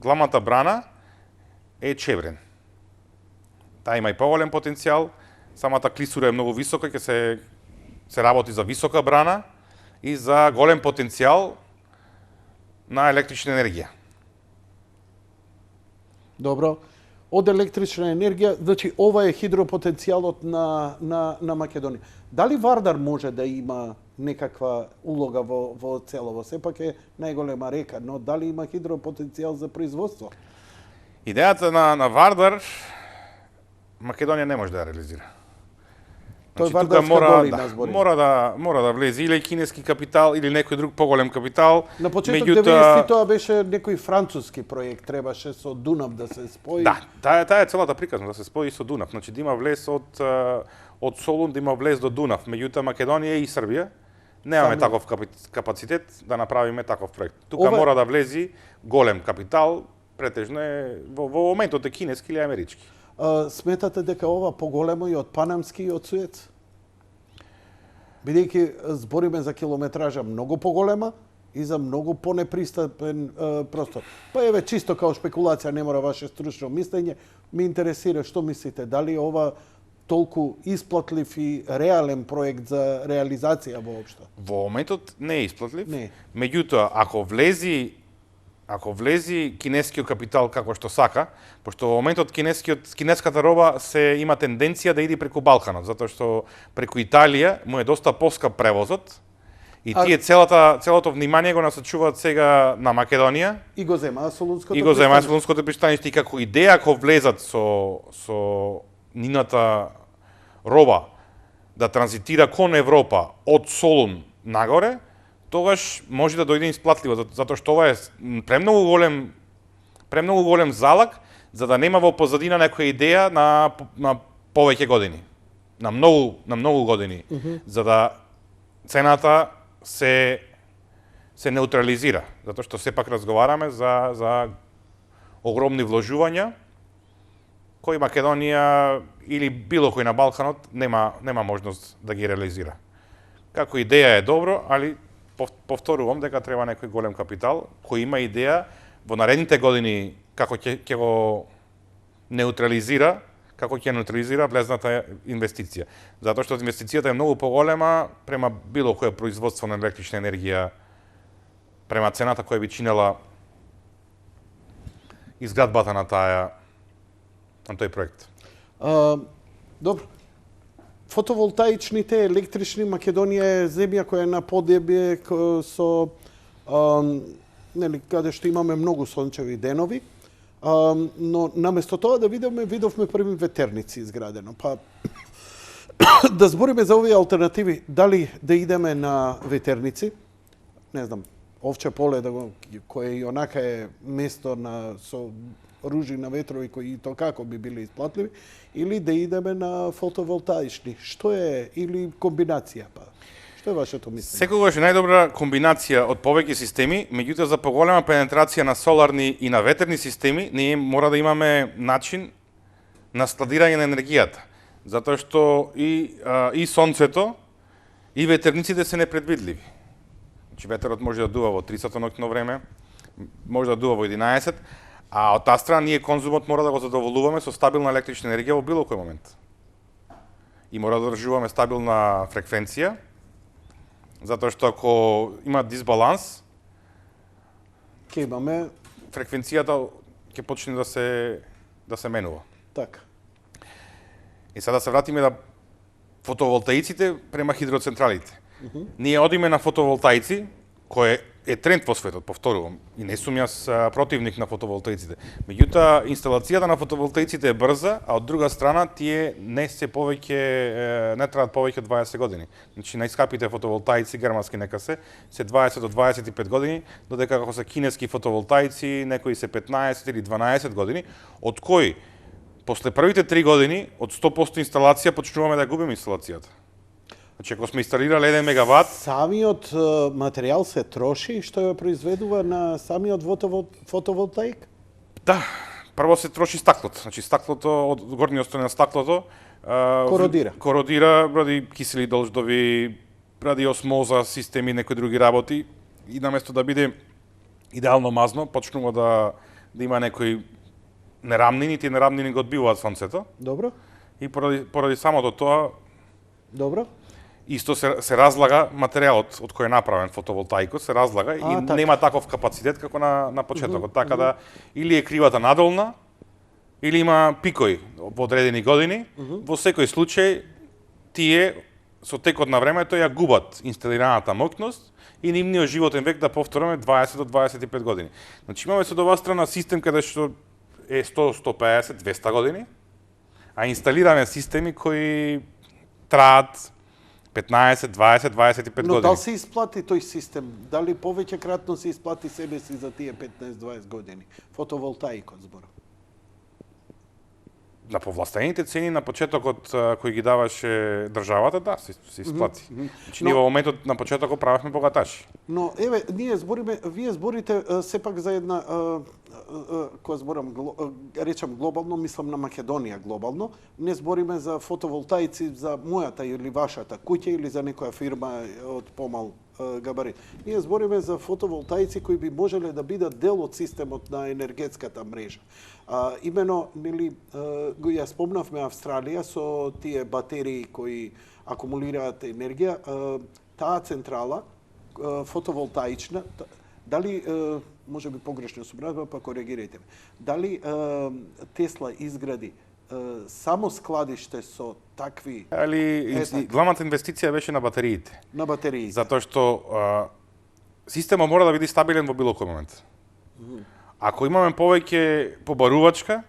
главната брана е Чебрен. Таа има и поголем потенцијал, самата клисура е многу висока, ќе се работи за висока брана и за голем потенцијал на електрична енергија. Добро. Од електрична енергија, значи ова е хидропотенцијалот на Македонија. Дали Вардар може да има некаква улога во целово? Сепак е најголема река, но дали има хидропотенцијал за производство? Идејата на Вардар Македонија не може да ја реализира. Тој Значи, вардарска доли на збори. Мора да влезе или кинески капитал или некој друг поголем капитал. На почеток 90 тоа беше некој француски проект, требаше со Дунав да се спои. Да, таа е целата приказна, да се спои со Дунав. Значи да има влез од Солун, да има влез до Дунав. Меѓутоа Македонија и Србија немаме таков капацитет да направиме таков проект. Тука мора да влези голем капитал, претежно е во моментот е кинески или амерички. сметате дека ова поголемо и од Панамски и од Суец? Бидејќи збориме за километража многу поголема и за многу понепристапен простор. Па еве, чисто као шпекулација, не мора ваше стручно мислење, ми интересира што мислите, дали ова толку исплатлив и реален проект за реализација воопшто? Во моментот не е исплатлив. Не. Меѓутоа, ако влези кинескиот капитал како што сака, пошто во моментот кинеската роба се има тенденција да иде преку Балканот, затоа што преку Италија му е доста поскап превозот и тие целото внимание го насочуваат сега на Македонија И го земаа Солунското пристаниште и како идеја ако влезат со нината роба да транзитира кон Европа од Солун нагоре, тогаш може да дојде исплатливо, затоа што ова е премногу голем залаг за да нема во позадина некоја идеја на повеќе години. На многу години. За да цената се неутрализира, затоа што сепак разговараме за огромни вложувања кои Македонија или било кој на Балканот нема можност да ги реализира. Како идеја е добро, али повторувам дека треба некој голем капитал кој има идеја во наредните години како ќе го неутрализира, влезната инвестиција. Затоа што инвестицијата е многу поголема према било кое производство на електрична енергија, према цената која би чинела изградбата на тој проект. Добро. Фотоволтаичните, електрични, Македонија е земја која е на поднебје со каде што имаме многу сончеви денови, но наместо тоа да видовме први ветерници изградено. Па да збориме за овие алтернативи, дали да идеме на ветерници, не знам, Овче поле кое и онака е место со ружи на ветрови кои то како би били исплатливи, или да идеме на фотоволтаични. Што е, или комбинација па? Што е вашето мислење? Секогаш е најдобра комбинација од повеќе системи, меѓутоа за поголема пенетрација на соларни и на ветерни системи, ние мора да имаме начин на складирање на енергијата. Затоа што и сонцето, и ветерниците се непредвидливи. Значи ветерот може да дува во 3 ноќно време, може да дува во 11, а од таа страна ние конзумот мора да го задоволуваме со стабилна електрична енергија во било кој момент. И мора да одржуваме стабилна фреквенција, затоа што ако има дисбаланс, ќе имаме фреквенцијата ќе почне да се менува. Така. И сега да се вратиме на фотоволтаиците према хидроцентралите. Ние одиме на фотоволтаици, кој е тренд во светот, повторувам, и не сум јас противник на фотоволтаиците. Меѓутоа, инсталацијата на фотоволтаиците е брза, а од друга страна тие не траат повеќе од 20 години. Значи, најскапите фотоволтаици, германски нека се 20 до 25 години, додека како се кинески фотоволтаици, некои се 15 или 12 години, од кои после првите 3 години, од 100% инсталација, почнуваме да губиме инсталацијата. Значи, ако сме инсталирали 1 мегават... Самиот материјал се троши што ја произведува на самиот фотоволтаик? Да, прво се троши стаклото. Значи, стаклото, од горниот стој на стаклото... Кородира, ради кисели долждови, ради осмоза, системи, некои други работи. И наместо да биде идеално мазно, почнува да има некои нерамнини, тие нерамнини го одбиваат сонцето. Добро. И поради самото тоа... Добро. Исто се разлага материјалот од кој е направен фотоволтаикот, се разлага и нема таков капацитет како на почетокот. Така да или е кривата надолна, или има пикои во одредени години. Во секој случај тие со текот на времето ја губат инсталираната моќност и нивниот животен век, да повтораме, 20 до 25 години. Значи имаме со оваа страна систем каде што е 100, 150, 200 години, а инсталираме системи кои траат 15, 20, 25 години. Но дали се исплати тој систем? Дали повеќе кратно се исплати себе си за тие 15-20 години? Фотоволтаикот зборам. На повластените цени на почетокот кој ги даваше државата, да, се исплати. Значи, ние во моментот на почетокот правевме богаташи. Но, еве, вие зборите сепак за една кога зборам речам глобално, мислам на Македонија глобално, не збориме за фотоволтаици за мојата или вашата куќа или за некоја фирма од помал габарит. Ние збориме за фотоволтаици кои би можеле да бидат дел од системот на енергетската мрежа. Имено, нели, го ја спомнавме Австралија со тие батерии кои акумулираат енергија, таа централа фотоволтаична, дали може би погрешно сум разбрал, па коригирајте ме. Дали Тесла изгради само складиште со такви... Главната инвестиција беше на батериите. На батериите. Затоа што системот мора да биде стабилен во било кој момент. Ако имаме повеќе побарувачка,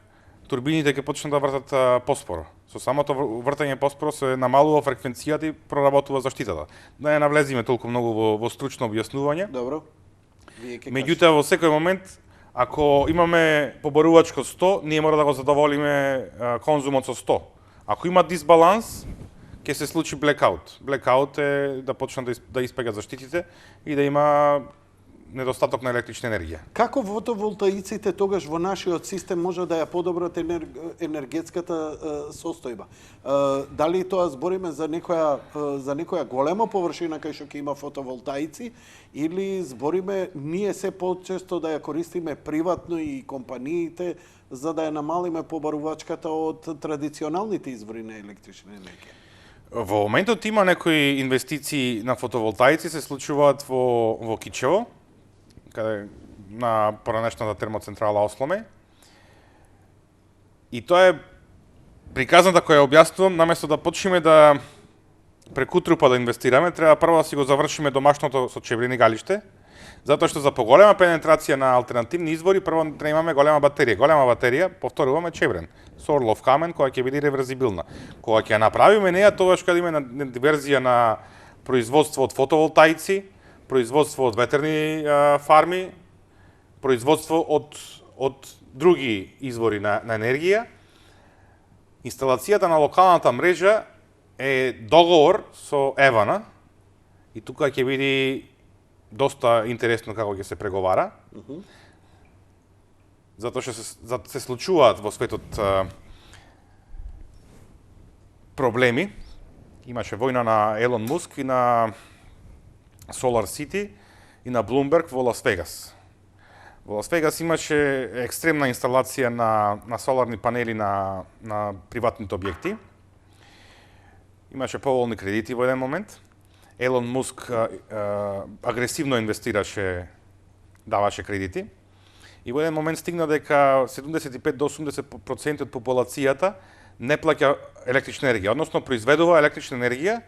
турбините ќе почнат да вртат поспоро. Со самото вртање поспоро се намалува фреквенцијата и проработува заштитата. Да не навлезиме толку многу во стручно објаснување. Добро. Меѓутоа, во секој момент, ако имаме побарувачко 100, ние мора да го задоволиме конзумот со 100. Ако има дисбаланс, ќе се случи блекаут. Блекаут е да почнат да испегат заштитите и да има недостаток на електрична енергија. Како фотоволтаиците тогаш во нашиот систем може да ја подобрат енергетската состојба? Дали тоа збориме за некоја голема површина кај што ќе има фотоволтаици или збориме ние се почесто да ја користиме приватно и компаниите за да ја намалиме побарувачката од традиционалните извори на електрична енергија? Во моментот има некои инвестиции на фотоволтаици се случуваат во Кичево, каде на поранешната термоцентрала Осломе. И тоа е приказната која објаснувам, наместо да почнеме да прекутрупа да инвестираме, треба прво да си го завршиме домашното со чебрени галиште, затоа што за поголема пенетрација на алтернативни извори, прво треба имаме голема батерија. Голема батерија, повторуваме, чебрен, со орлов камен, која ќе биде реверзибилна. Кога ќе ја направиме неја, тогаш кога има диверзија на производство од фотоволтаици, производство од ветерни фарми, производство од други извори на енергија. Инсталацијата на локалната мрежа е договор со Евана и тука ќе биде доста интересно како ќе се преговара. Затоа што се случуваат во светот проблеми. Имаше војна на Елон Муск и на Solar City и на Bloomberg во Лас Вегас. Во Лас Вегас имаше екстремна инсталација на соларни панели на приватните објекти. Имаше поволни кредити во еден момент. Елон Муск агресивно инвестираше, даваше кредити. И во еден момент стигна дека 75 до 80% од популацијата не плаќа електрична енергија, односно произведува електрична енергија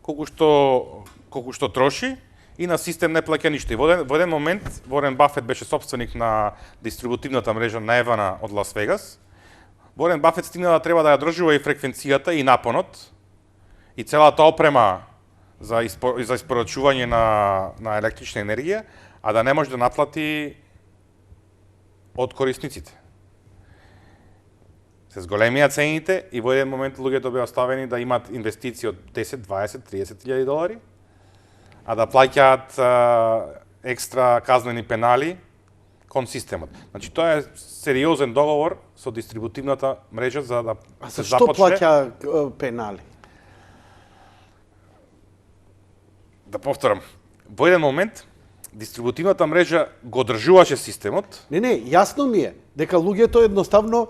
колку што троши и на систем не плаќа ништо. И во еден момент Ворен Бафет беше собственик на дистрибутивната мрежа на Евана од Лас Вегас. Ворен Бафет стигна да треба да ја држува и фреквенцијата и напонот и целата опрема за испорачување на електрична енергија, а да не може да наплати од корисниците. Се зголемија цените и во еден момент луѓето беа оставени да имаат инвестиции од 10, 20, 30 илјади долари, а да плаќаат екстра казнени пенали кон системот. Значи тоа е сериозен договор со дистрибутивната мрежа за да се започне. Што плаќа пенали? Да повторам, во еден момент дистрибутивната мрежа го одржуваше системот. Не, јасно ми е дека луѓето едноставно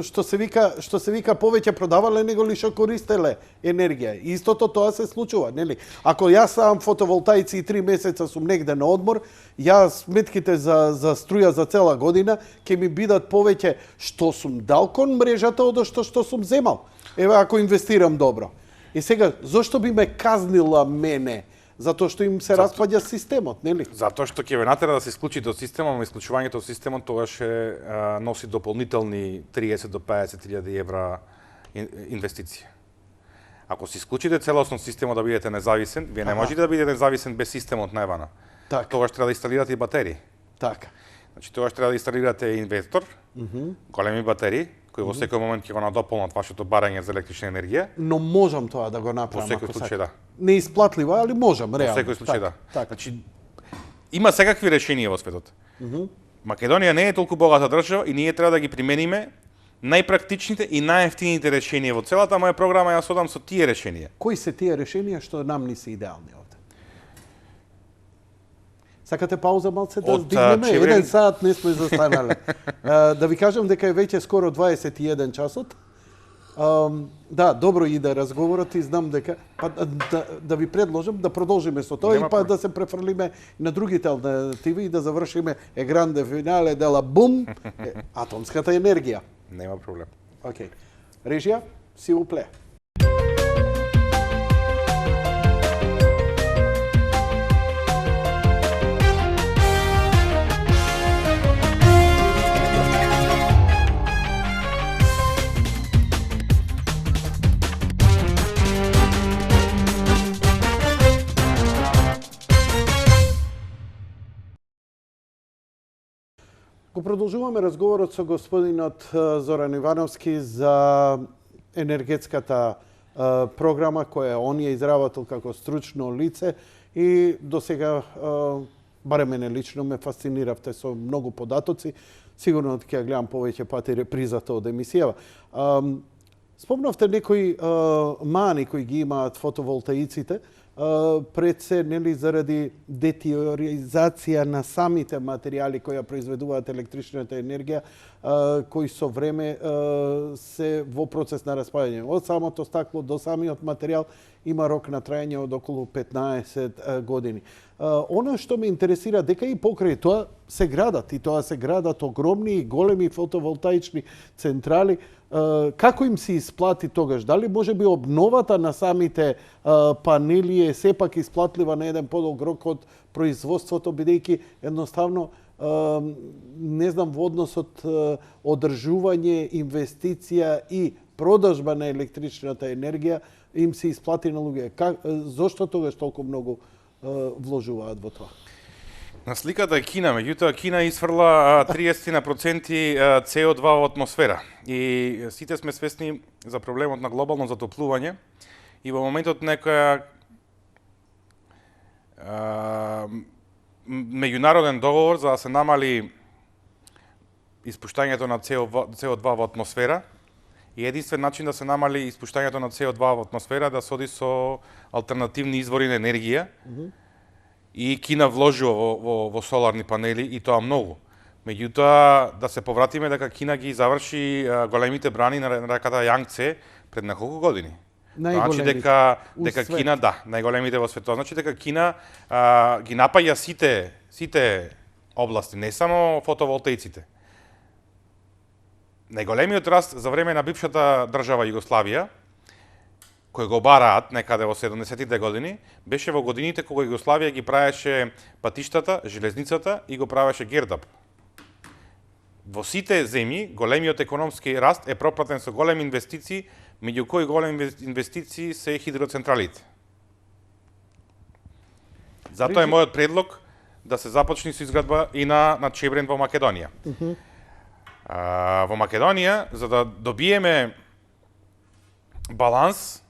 што се вика повеќе продавале него ли што користеле енергија. И истото тоа се случува, нели? Ако јас сам фотоволтаици и 3 месеца сум негде на одмор, јас сметките за струја за цела година ќе ми бидат повеќе што сум дал кон мрежата од што сум земал. Еве ако инвестирам добро. И сега зошто би ме казнила мене? Затоа што им се распаѓа системот, нели? Затоа што ќе ве натера да се исклучите од системот, но исклучувањето од системот тогаш носи дополнителни 30 до 50 илјади евра инвестиција. Ако се исклучите целосно системот да бидете независен, вие не можете да бидете независен без системот на Евана. Тогаш треба да инсталирате и батерии. Така. Значи тогаш треба да инсталирате инвертор, големи батерии, кои во секој момент ќе го надополнат вашето барање за електрична енергија. Но можам тоа да го направам. Во секој случај да. Неисплатливо, али можам реално. Во секој случај да. Значи има секакви решенија во светот. Македонија не е толку богата држава и ние треба да ги примениме најпрактичните и најевтините решенија во целата моја програма. Јас одам со тие решенија. Кои се тие решенија што нам не се идеални овде? Сакате пауза малце да дигнеме? 1 сат не сме застанале. Да ви кажам дека е веќе скоро 21 часот. Да, добро иде разговорот и знам дека да ви предложам да продолжиме со тоа и па да се префрлиме на другите алтернативи и да завршиме гранде финале дела бум, атомската енергија. Нема проблем. Океј. Режија, си упле. Го продолжуваме разговорот со господинот Зоран Ивановски за енергетската програма која он ја изработил како стручно лице и до сега, барем мене лично, ме фасциниравте со многу податоци. Сигурно ќе ја гледам повеќе пати репризата од емисијава. Спомнавте некои мани кои ги имаат фотоволтаиците, пред се, нели, заради детериоризација на самите материјали кои ја произведуваат електричната енергија, кои со време се во процес на распаѓање. Од самото стакло до самиот материјал има рок на трајање од околу 15 години. Оно што ме интересира, дека и покрај тоа се градат, и тоа се градат огромни и големи фотоволтаични централи. Како им се исплати тогаш? Дали може би обновата на самите панели е сепак исплатлива на еден подолг рок од производството, бидејќи едноставно не знам, во односот одржување, инвестиција и продажба на електричната енергија им се исплати на луѓе. Зошто тогаш толку многу вложуваат во тоа? На сликата е Кина, меѓутоа Кина изфрла 30% CO2 во атмосфера. И сите сме свесни за проблемот на глобално затоплување и во моментот некоја меѓународен договор за да се намали испуштањето на CO2 во атмосфера и единствен начин да се намали испуштањето на CO2 во атмосфера да се оди со алтернативни извори на енергија. И Кина вложува во соларни панели и тоа многу. Меѓутоа, да се повратиме дека Кина ги заврши големите брани на реката Јангце пред неколку години. Значи дека Кина, да, најголемите во светот. Значи дека Кина ги напаѓа сите области, не само фотоволтаиците. Најголемиот раст за време на бившата држава Југославија, кој го бараат некаде во 70-тите години, беше во годините кога Југославија ги правеше патиштата, железницата и го правеше Гердап. Во сите земји, големиот економски раст е пропратен со големи инвестиции, меѓу кои големи инвестиции се хидроцентралите. Затоа е мојот предлог да се започне со изградба и на Чебрен во Македонија. Во Македонија, за да добиеме баланс,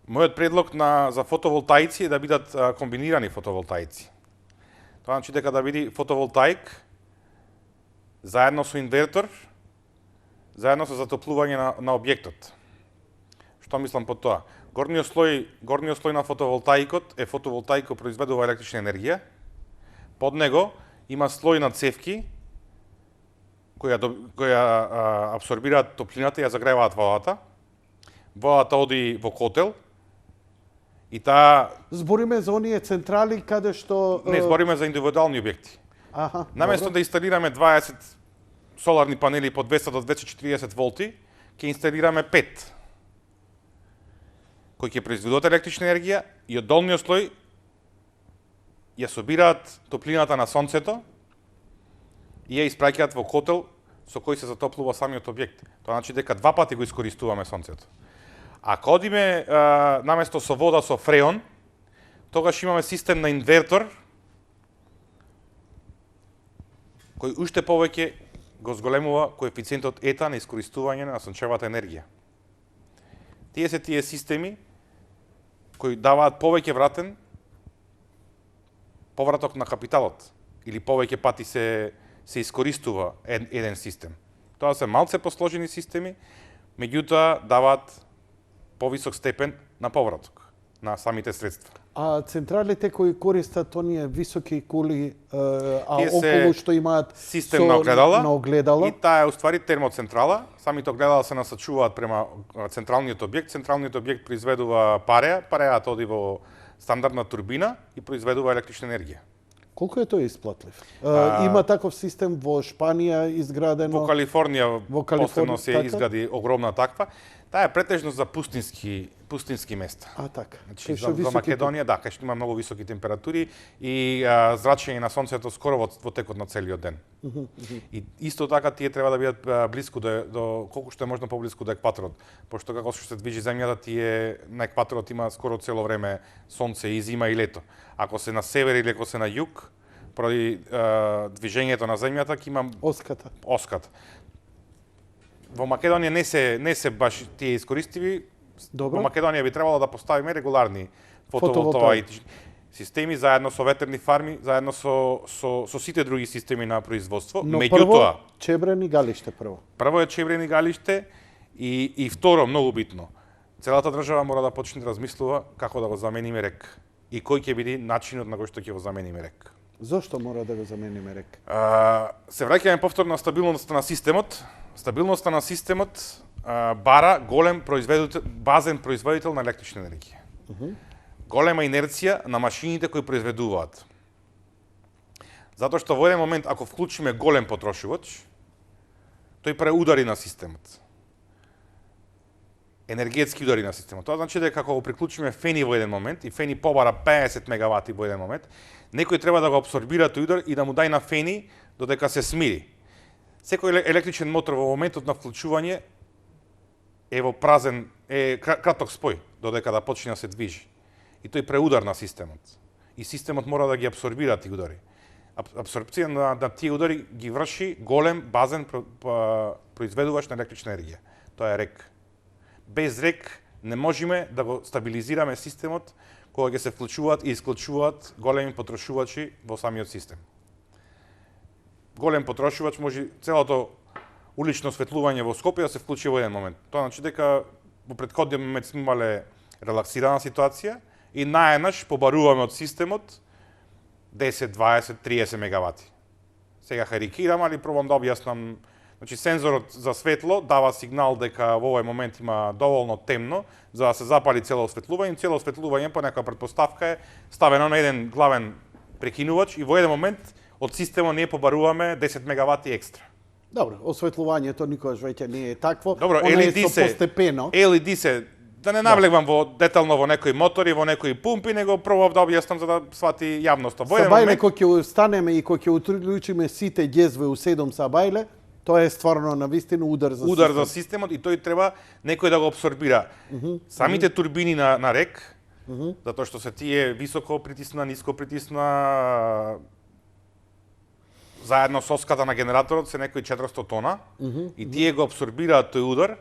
мојот предлог за фотоволтаици е да бидат комбинирани фотоволтаици. Тоа значи дека да биде фотоволтаик заедно со инвертор, заедно со затоплување на објектот. Што мислам под тоа? Горниот слој на фотоволтаикот е фотоволтаик кој произведува електрична енергија. Под него има слој на цевки која абсорбираат топлината и ја загреваат водата. Водата оди во котел. И таа... Збориме за оние централи каде што... Не, збориме за индивидуални објекти. Наместо да инсталираме 20 соларни панели по 200 до 240 волти, ќе инсталираме 5 кои ќе произведуваат електрична енергија и од долниот слој ја собираат топлината на сонцето и ја испраќаат во котел со кој се затоплува самиот објект. Тоа значи дека два пати го искористуваме сонцето. Ако одиме наместо со вода со фреон, тогаш имаме систем на инвертор кој уште повеќе го зголемува коефициентот ета на искористување на сончевата енергија. Тие се тие системи кои даваат повеќе повраток на капиталот. или повеќе пати се искористува еден систем. Тоа се малце посложени системи, меѓутоа даваат повисок степен на повраток на самите средства. А централите кои користат оние високи кули, а Тие се околу што имаат систем на огледала, и таа е уствари термоцентрала. Самите огледала се насочуваат према централниот објект. Централниот објект произведува пареа, пареата оди во стандардна турбина и произведува електрична енергија. колку е тој исплатлив? Има таков систем во Шпанија изградено? Во Калифорнија последно се така? изгради огромна таква. Таа е претежно за пустински места. А така. Значи, за Македонија, да, кај што има многу високи температури и зрачење на сонцето скоро во текот на целиот ден. И исто така тие треба да бидат блиску до колку што е можно поблиску до екваторот, пошто како што се движи земјата, тие на екваторот има скоро цело време сонце и зима и лето. Ако се на север или ако се на југ, поради движењето на земјата ќе има оската. Во Македонија не се баш тие искористиви. Добро. Во Македонија би требало да поставиме регуларни фотоволтаични системи заедно со ветерни фарми, заедно со сите други системи на производство. Но меѓутоа, чебрени галиште прво. Прво е чебрени галиште и второ, многу битно, целата држава мора да почне да размислува како да го замениме РЕК и кој ќе биде начинот на кој што ќе го замениме РЕК. Зошто мора да го замениме РЕК? Се враќаме повторно на стабилноста на системот. Стабилноста на системот бара голем базен производител на електрична енергија. Голема инерција на машините кои произведуваат. Затоа што во еден момент, ако вклучиме голем потрошувач, тој преудари на системот. Енергетски удари на системот. Тоа значи дека ако го приклучиме фени во еден момент и фени побара 50 мегавати во еден момент, некој треба да го апсорбира тој удар и да му дај на фени додека се смири. Секој електричен мотор во моментот на вклучување е во празен, краток спој додека да почне да се движи. И тој преудар на системот. И системот мора да ги апсорбира тие удари. Апсорбција на тие удари ги врши голем базен произведувач на електрична енергија. Тоа е РЕК. Без РЕК не можеме да го стабилизираме системот кога ќе се вклучуваат и исклучуваат големи потрошувачи во самиот систем. Голем потрошувач може целото улично осветлување во Скопје да се вклучи во еден момент. Тоа значи дека во претходниот момент сме имале релаксирана ситуација и наеднаш побаруваме од системот 10, 20, 30 мегавати. Сега харикирам, али пробам да објаснам. Значи, сензорот за светло дава сигнал дека во овој момент има доволно темно за да се запали цело осветлување. Цело осветлување по некоја претпоставка е ставено на еден главен прекинувач и во еден момент од системот ние побаруваме 10 мегавати екстра. Добро, осветлувањето никогаш веќе не е такво. Добро, LED се постепено. LED се, да не навлегвам во детално во некои мотори, во некои пумпи, него пробав да објаснам за да свати јавноста. Во еден Сабајле момент кога ќе станеме и кога ќе уклучиме сите ѓезве у 7 сабајле, тоа е стварно навистина удар за системот и тој треба некој да го апсорбира. Самите турбини на РЕК, затоа што се тие високо притисна, ниско притисна, заедно со оската на генераторот се некои 400 тона и тие го апсорбираат тој удар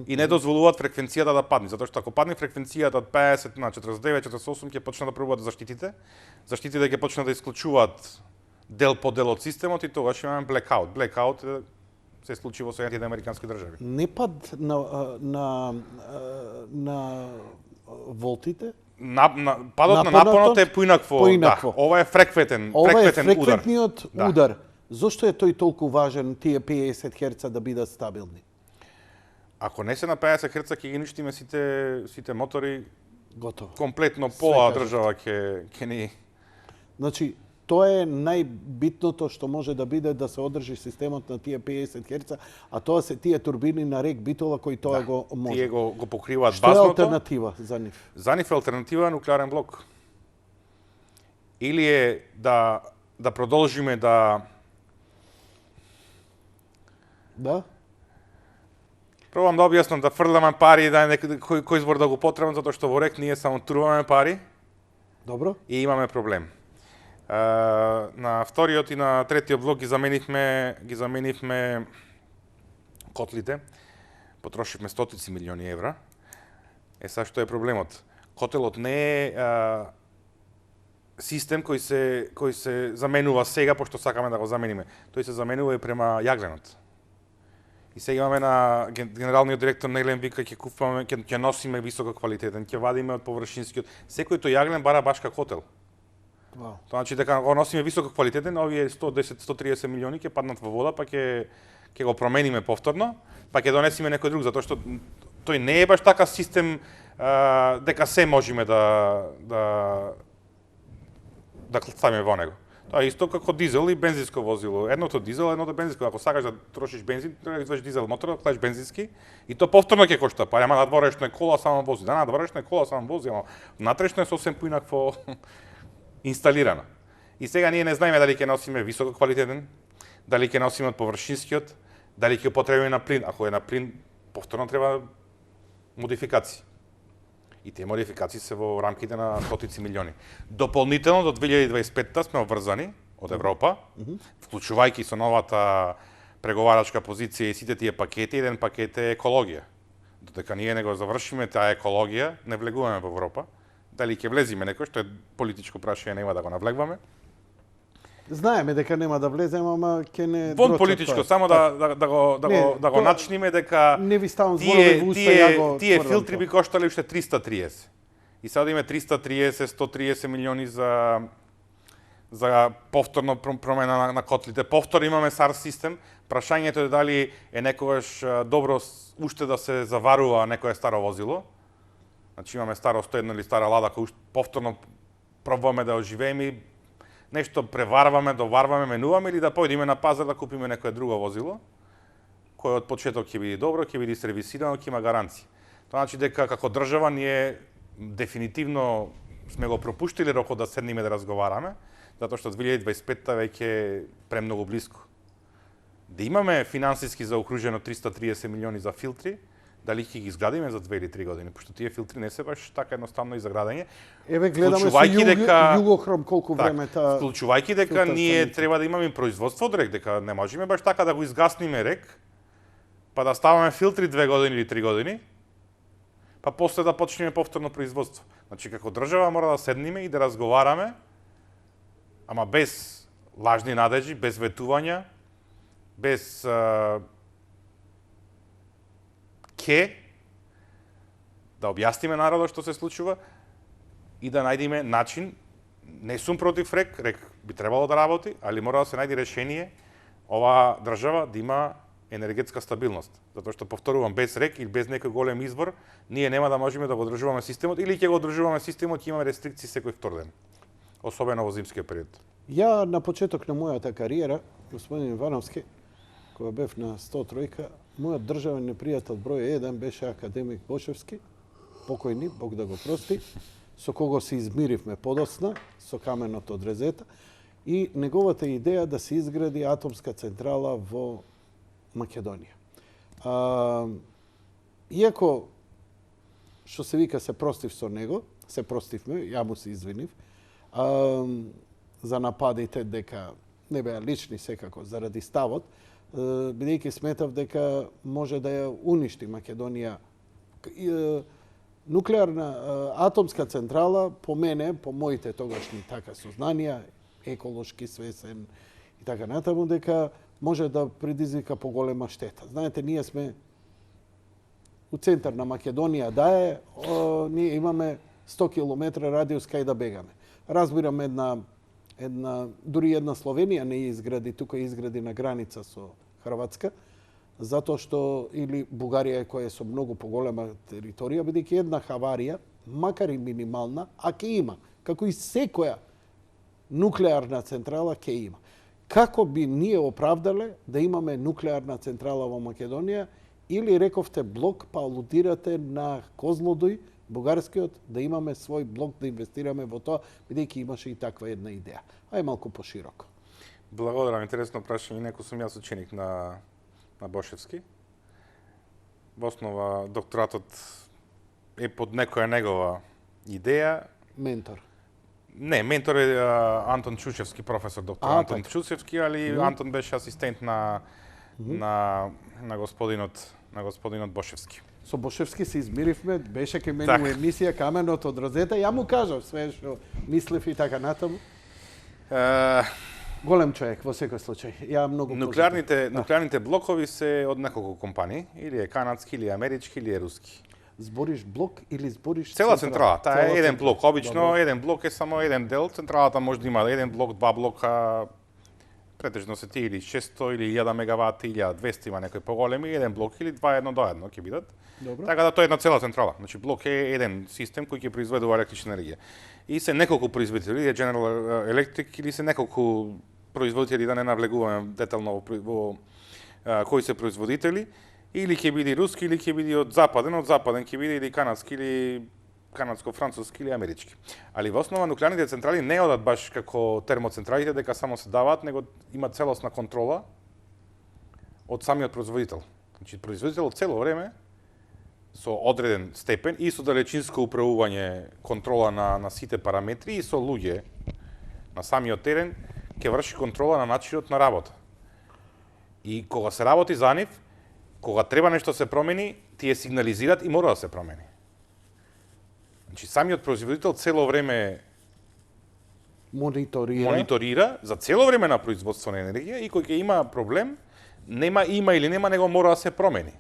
и не дозволуваат фреквенцијата да падне, затоа што ако падне фреквенцијата од 50 на 49, 48 ќе почнат да пробуваат заштитите ќе почнат да исклучуваат дел по дел од системот и тогаш имаме блекаут. Блекаут се случи во Соединетите американски држави. Не пад на волтите? Падот на напонот е поинакво. Да, ова е фреквентен удар. Ова е фреквентниот удар. Зошто е тој толку важен тие 50 Хц да бидат стабилни? Ако не се на 50 Хц ќе ги уништиме сите мотори, готово. Комплетно пола држава ќе ни. Значи, тоа е најбитното што може да биде да се одржи системот на тие 50 Хц, а тоа се тие турбини на РЕК Битола кои тоа го може. Тие го покриваат базното. Што е алтернатива за нив? За нив е алтернатива нуклеарен блок. Или е да продолжиме да пробам да објаснам, да фрламе пари, да кој избор да го потребам, затоа што во РЕК ние само туруваме пари. Добро. И имаме проблем. На вториот и на третиот блок ги заменивме котлите. Потрошивме стотици милиони евра. Сега што е проблемот? Котелот не е систем кој се заменува сега, пошто сакаме да го замениме. Тој се заменува и према јагленот. И сега имаме на генералниот директор Нелен вика ќе купуваме, ќе носиме високо квалитетен, ќе вадиме од површинскиот. Секој тој јаглен бара баш како хотел. Wow. Тоа значи дека го носиме високо квалитетен, овие 110-130 милиони ќе паднат во вода, па ќе го промениме повторно, па ќе донесиме некој друг, затоа што тој не е баш така систем дека се можеме да ставиме во него. Тоа е исто како дизел и бензинско возило. Едното дизел, едното бензинско. Ако сакаш да трошиш бензин, треба да извадиш дизел мотор, да клаеш бензински и то повторно ќе кошта. Па ама надворешно е кола само вози. Да, надворешно е кола само вози, ама внатрешно е сосем поинакво инсталирано. И сега ние не знаеме дали ќе носиме високо квалитетен, дали ќе носиме од површинскиот, дали ќе употребиме на плин. Ако е на плин, повторно треба модификации. И тие модификации се во рамките на стотици милиони. Дополнително до 2025 сме обврзани од Европа, вклучувајќи со новата преговарачка позиција и сите тие пакети, еден пакет е екологија. Додека ние не го завршиме таа екологија, не влегуваме во Европа. Дали ќе влеземе некој, што е политичко прашање, нема да го навлегваме. Знаеме дека нема да влеземе, ама ќе не вон политичко, само да го начниме дека не ви ставам зборови во уста, ја го тие филтри би коштале уште 330. И сега име 330, 130 милиони за повторно промена на котлите. Повторно имаме SAR систем. Прашањето е дали е некогаш добро уште да се заварува некое старо возило. Значи имаме старо 101 или стара лада кој повторно пробуваме да оживееме, нешто преварваме, доварваме, менуваме или да појдеме на пазар да купиме некое друго возило, кој од почеток ќе биде добро, ќе биде сервисирано, ќе има гаранција. Тоа значи дека како држава ние дефинитивно сме го пропуштили рокот да седнеме да разговараме, затоа што 2025 веќе е премногу блиску. Да имаме финансиски заокружено 330 милиони за филтри, дали ќе ги изградиме за 2 или 3 години, пошто тие филтри не се баш така едноставно и за градење. Еве гледаме со Југохром колку време таа. Вклучувајќи дека ние треба да имаме производство од рек, дека не можеме баш така да го изгасниме рек, па да ставаме филтри 2 години или 3 години, па после да почнеме повторно производство. Значи како држава мора да седнеме и да разговараме, ама без лажни надежи, без ветувања, без да објасниме народот што се случува и да најдеме начин. Не сум против рек би требало да работи, али мора да се најде решение оваа држава да има енергетска стабилност. Затоа што повторувам, без рек или без некој голем извор, ние нема да можеме да го одржуваме системот или ќе го одржуваме системот, ќе имаме рестрикции секој втор ден. Особено во зимскиот период. Ја на почеток на мојата кариера, господин Ивановски, кога бев на 103-ка, мојот државен непријател број 1 беше академик Бошевски, покојни, Бог да го прости, со кого се измиривме подоцна, со каменот од Резета, и неговата идеја да се изгради атомска централа во Македонија. Иако, што се вика, се простив со него, се простивме, ја му се извинив, за нападите дека не беа лични секако заради ставот, бидејќи сметав дека може да ја уништи Македонија. Нуклеарна атомска централа, по мене, по моите тогашни така сознанија, еколошки свесен и така натаму, дека може да предизвика поголема штета. Знаете, ние сме у центар на Македонија, да е, ние имаме 100 км радиус кај да бегаме. Разбирам дури една Словенија не изгради, тука изгради на граница со Хрватска, затоа што или Бугарија која е со многу поголема територија, бидејќи една хаварија, макар и минимална, а ќе има, како и секоја нуклеарна централа ќе има. Како би ние оправдале да имаме нуклеарна централа во Македонија или рековте блок, па алудирате на Козлодуј, бугарскиот, да имаме свој блок, да инвестираме во тоа, бидејќи имаше и таква една идеја. Ај малку пошироко. Благодарам, интересно прашање. Некој сум јас ученик на Бошевски. Во основа докторатот е под некоја негова идеја. Ментор. Не, ментор е Антон Чучевски, професор доктор Антон Чучевски, али Антон беше асистент на господинот Бошевски. Со Бошевски се измиривме, беше кај мене Так. у емисија Каменот од Розета, ја му кажав све што мислев и така натаму. Голем човек во секој случај. Ја многу Нуклеарните блокови се од неколку компании, или е канадски, или е амерички, или е руски. Збориш блок или збориш Цела централа, таа е еден блок. Обично Добро. еден блок е само еден дел, централата може да има еден блок, два блока, претежно се ти или 600 или 1000 мегавати, или 200 има некои поголеми, еден блок или два едно до едно ќе бидат. Добро. Така да тоа е една цела централа. Значи блок е еден систем кој ќе произведува електрична енергија. И се неколку производители, е General Electric или се неколку производители, да не навлегуваме детално во кои се производители, или ќе биде руски, или ќе биде од западен ќе биде или канадски, или канадско-француски или амерички. Али во основа нуклеарните централи не одат баш како термоцентралите дека само се даваат, него има целосна контрола од самиот производител. Значи производителот цело време со одреден степен и со далечинско управување контрола на сите параметри и со луѓе на самиот терен ќе врши контрола на начинот на работа. И кога се работи за нив, кога треба нешто се промени, тие сигнализираат и мора да се промени. Значи самиот производител цело време мониторира за цело време на производство на енергија и кој ќе има проблем, има или нема, него мора да се промени.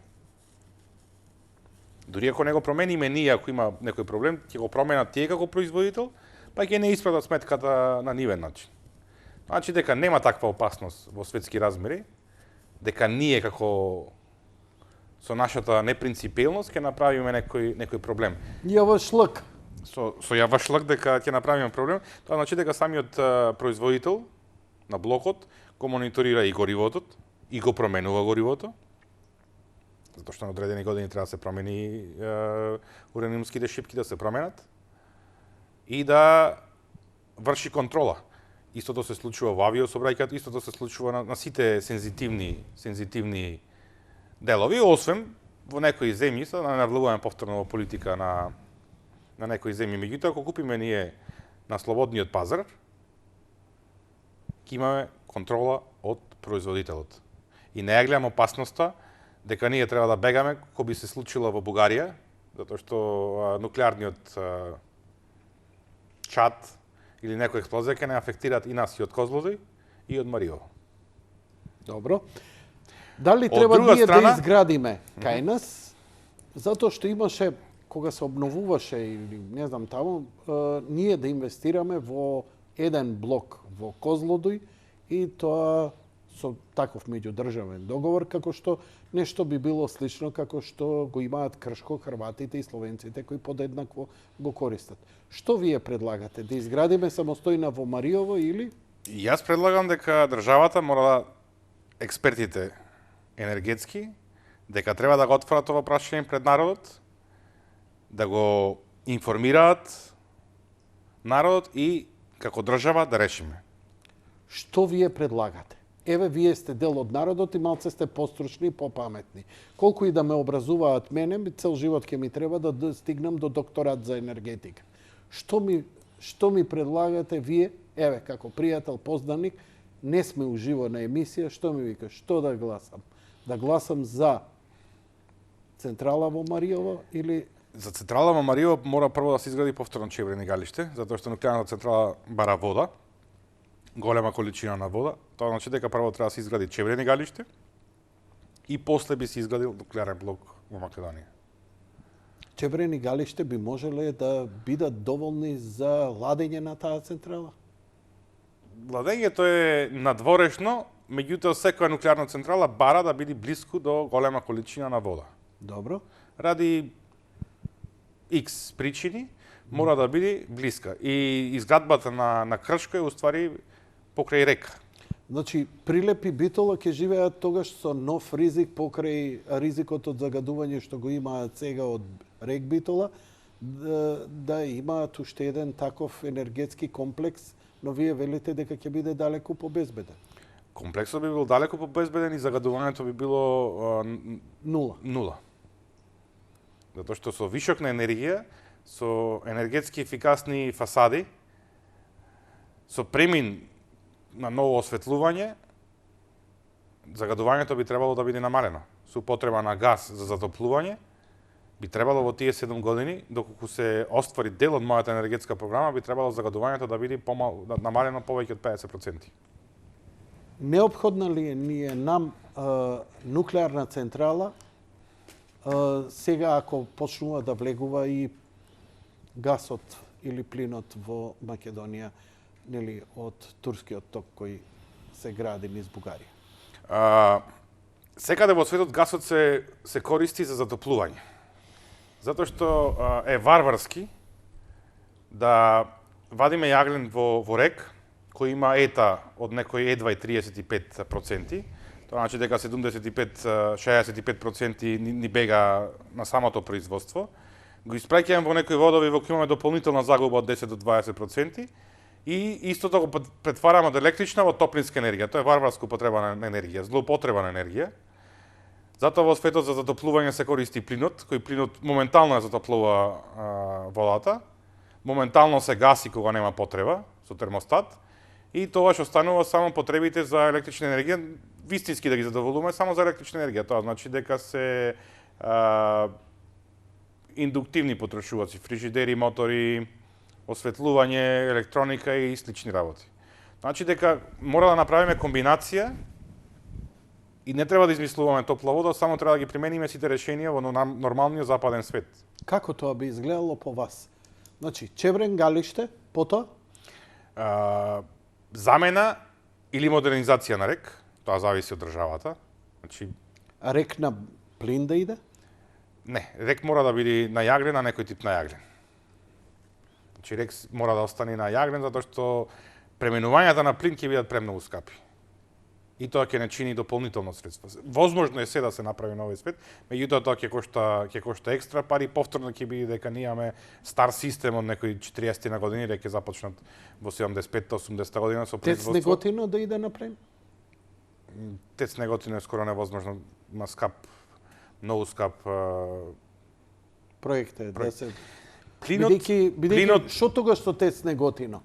Дури ако не го промениме ние, ако има некој проблем, ќе го променат тие како производител, па ќе не испратат сметката на нивен начин. Значи дека нема таква опасност во светски размери, дека ние како со нашата непринципелност ќе направиме некој проблем. Јавашлак. Со јавашлак дека ќе направиме проблем, тоа значи дека самиот производител на блокот го мониторира и горивото и го променува горивото, затоа што на одредени години треба да се промени ураниумските шипки да се променат и да врши контрола. Истото се случува во авиосообраќајот, истото се случува на сите сензитивни делови, освен во некои земји, да не навлегуваме повторно во политика на некои земји. Меѓутоа, ако купиме ние на слободниот пазар, ќе имаме контрола од производителот. И не ја гледам опасноста дека ние треба да бегаме кој би се случило во Бугарија, затоа што нуклеарниот чад или некоја експлозија ќе не афектираат и нас и од Козлодуј и од Мариово. Добро. Дали треба друга ние страна, да изградиме кај нас, затоа што имаше, кога се обновуваше или не знам таму, ние да инвестираме во еден блок во Козлодуј и тоа со таков меѓудржавен договор, како што нешто би било слично како што го имаат Кршко, хрватите и словенците кои подеднакво го користат. Што вие предлагате? Да изградиме самостојна во Мариово или? Јас предлагам дека државата мора да експертите енергетски, дека треба да го отворат ова прашање пред народот, да го информираат народот и како држава да решиме. Што вие предлагате? Еве, вие сте дел од народот и малце сте постручни и попаметни. Колку и да ме образуваат мене, цел живот ќе ми треба да стигнам до докторат за енергетика. Што ми предлагате вие, еве, како пријател, познаник, не сме уживо на емисија, што ми вика, што да гласам? Да гласам за централа во Мариово или... За централа во Мариово мора прво да се изгради повторно чеврени галиште, затоа што нуклеарната централа бара вода, голема количина на вода. Тоа значи дека прво треба да се изгради чеврени галиште и после би се изградил нуклеарен блок во Македонија. Чеврени галиште би можеле да бидат доволни за ладење на таа централа? Ладењето е надворешно, меѓутоа секоја нуклеарна централа бара да биде блиску до голема количина на вода. Добро. Ради X причини мора да биде блиска. И изградбата на Кршко е уствари покрај река. Значи, Прилеп и Битола ќе живеат тогаш со нов ризик покрај ризикот од загадување што го имаат сега од рек Битола, да имаат уште еден таков енергетски комплекс, но вие велите дека ќе биде далеку побезбеден. Комплексот би бил далеку побезбеден и загадувањето би било нула. Затоа што со вишок на енергија, со енергетски ефикасни фасади, со премин на ново осветлување, загадувањето би требало да биде намалено. Со употреба на газ за затоплување, Би требало во тие 7 години, доколку се оствари дел од мојата енергетска програма, би требало загадувањето да биде намалено повеќе од 50%. Неопходна ли е нам нуклеарна централа сега ако почнува да влегува и гасот или плинот во Македонија, нели од турскиот ток кој се гради низ Бугарија? Секаде во светот гасот се користи за затоплување. Затоа што е варварски да вадиме јаглен во рек кој има ета од некој едва и 35%. Тоа значи дека 65% ни бега на самото производство. Го испраќаме во некои водови во кои имаме дополнителна загуба од 10 до 20% и истото го претвараме од електрична во топлинска енергија. Тоа е варварска употреба на енергија, злоупотреба на енергија. Затоа во светот за затоплување се користи плинот, кој плинот моментално ја затоплува водата, моментално се гаси кога нема потреба со термостат и тоа што останува само потребите за електрична енергија, вистински да ги задоволуваме само за електрична енергија. Тоа значи дека се индуктивни потрошуваци, фрижидери, мотори, осветлување, електроника и слични работи. Значи дека мора да направиме комбинација и не треба да измислуваме топла вода, само треба да ги примениме сите решенија во нормалниот западен свет. Како тоа би изгледало по вас? Значи, Чеврен, Галиште, потоа? Замена или модернизација на рек, тоа зависи од државата. Значи, Рек на плин да иде? Не, рек мора да биде на јаглен, а некој тип на јаглен. Значи, рек мора да остане на јаглен, затоа што пременувањата на плин ќе бидат премногу скапи. И тоа ќе не чини дополнително средство. Возможно е се да се направи на овој свет, меѓутоа тоа ќе кошта екстра пари, повторно ќе биде дека ние имаме стар систем од некои 40 на години, дека ќе започнат во 75-80 година со производство. Тец Неготино да иде напред? Тец Неготино е скоро невозможно, има скап, многу скап проект е да се Плинот што тогаш со Тец Неготино?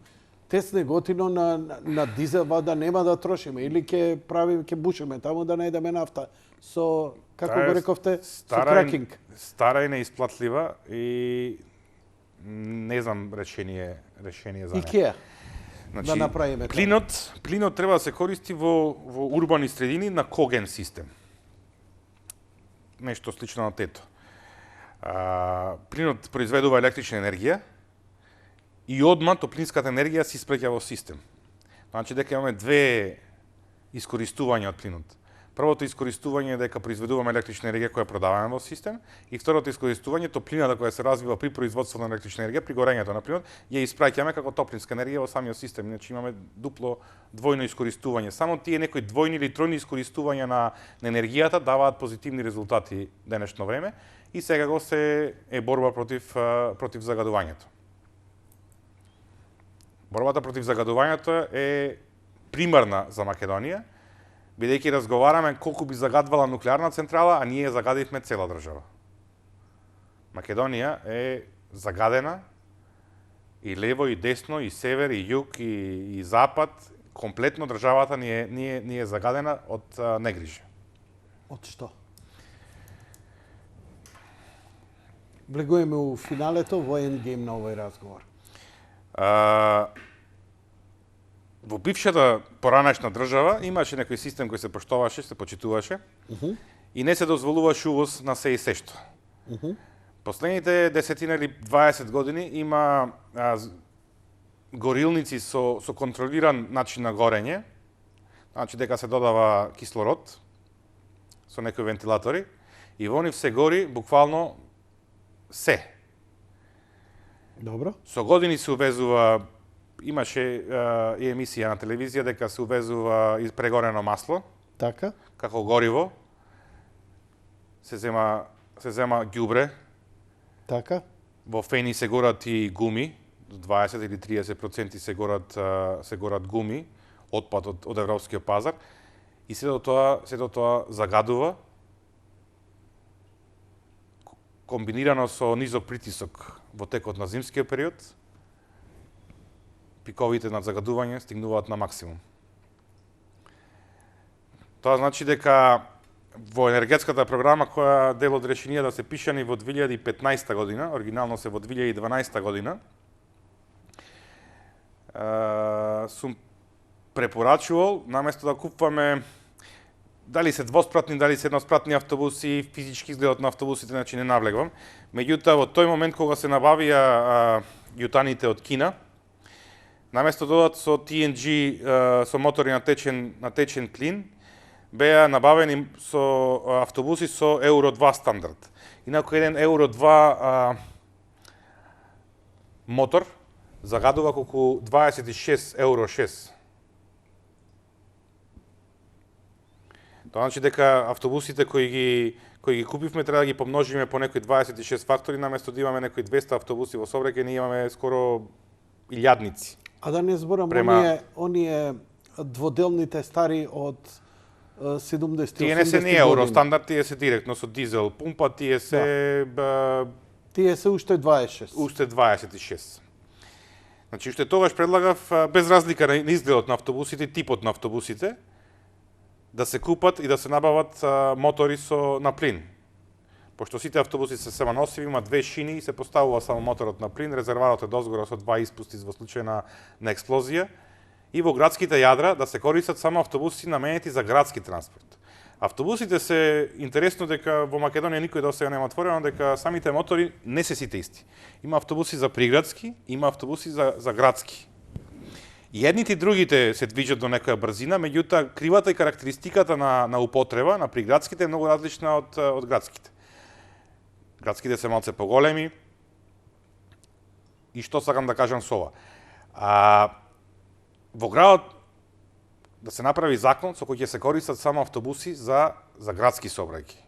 Тец Неготино на дизел вода нема да трошиме или ќе бушиме таму да најдеме нафта со како го рековте со кракинг. Стара и неисплатлива и не знам решение за неа. Икеа. Значи, да направиме плинот треба да се користи во урбани средини на коген систем. Нешто слично на тето. Плинот произведува електрична енергија и одма топлинската енергија се испреќа во систем. Значи дека имаме две искористувања од плинот. Првото искористување е дека произведуваме електрична енергија која продаваме во систем и второто искористување топлината која се развива при производството на електрична енергија, при горењето на плинот, ја испраќаме како топлинска енергија во самиот систем. Значи имаме дупло двојно искористување. Само тие некои двојни или тројни искористувања на енергијата даваат позитивни резултати денешно време и секако се е борба против загадувањето. Борбата против загадувањето е примарна за Македонија, бидејќи разговараме колку би загадвала нуклеарна централа, а ние загадивме цела држава. Македонија е загадена и лево, и десно, и север, и југ, и запад. Комплетно државата ни е загадена од негрижа. Од што? Влегуваме у финалето, во ендгейм на овој разговор. Во бившата поранешна држава имаше некој систем кој се поштоваше, се почитуваше и не се дозволуваше увоз на се и сешто. Последните 10 или 20 години има горилници со контролиран начин на горење, значи дека се додава кислород со некои вентилатори и во нив се гори буквално се. Добро. Со години се увезува, имаше и емисија на телевизија дека се увезува прегорено масло. Така. Како гориво. Се зема ѓубре. Така. Во фени се горат и гуми, 20 или 30% се горат гуми, отпад од европскиот пазар. И сето тоа загадува, комбинирано со низок притисок во текот на зимскиот период, пиковите на загадување стигнуваат на максимум. Тоа значи дека во енергетската програма која дел од решенија да се пишани во 2015 година, оригинално се во 2012 година, сум препорачувал, наместо да купуваме дали се двоспратни, дали се едноспратни автобуси, физички изгледот на автобусите, значи не навлегвам. Меѓутоа, во тој момент кога се набавија јутаните од Кина, наместо додат со TNG, со мотори на течен клин, беа набавени со автобуси со Евро 2 стандард. Инаку еден Евро 2 мотор загадува колку 26 Евро 6. Тоа значи дека автобусите кои ги купивме треба да ги помножиме по некои 26 фактори, наместо да имаме некои 200 автобуси во сообраќај, ние имаме скоро илјадници. А да не зборам оние дводелните стари од 70-80 Тие не се не евро стандард, тие се директно со дизел пумпа, тие се тие се уште 26. Уште 26. Значи уште тогаш предлагав без разлика на изгледот на автобусите, типот на автобусите, да се купат и да се набават мотори на плин. Пошто сите автобуси се самоносиви, има две шини и се поставува само моторот на плин, резерварот е дозгора со два испусти во случај на експлозија. И во градските јадра да се користат само автобуси наменети за градски транспорт. Автобусите се интересно дека во Македонија никој до сега нема отворено, дека самите мотори не се сите исти. Има автобуси за приградски, има автобуси за градски. И едните и другите се движат до некоја брзина, меѓутоа кривата и карактеристиката на употреба на приградските е многу различна од градските. Градските се малце поголеми. И што сакам да кажам со ова? Во градот да се направи закон со кој ќе се користат само автобуси за градски сообраќај.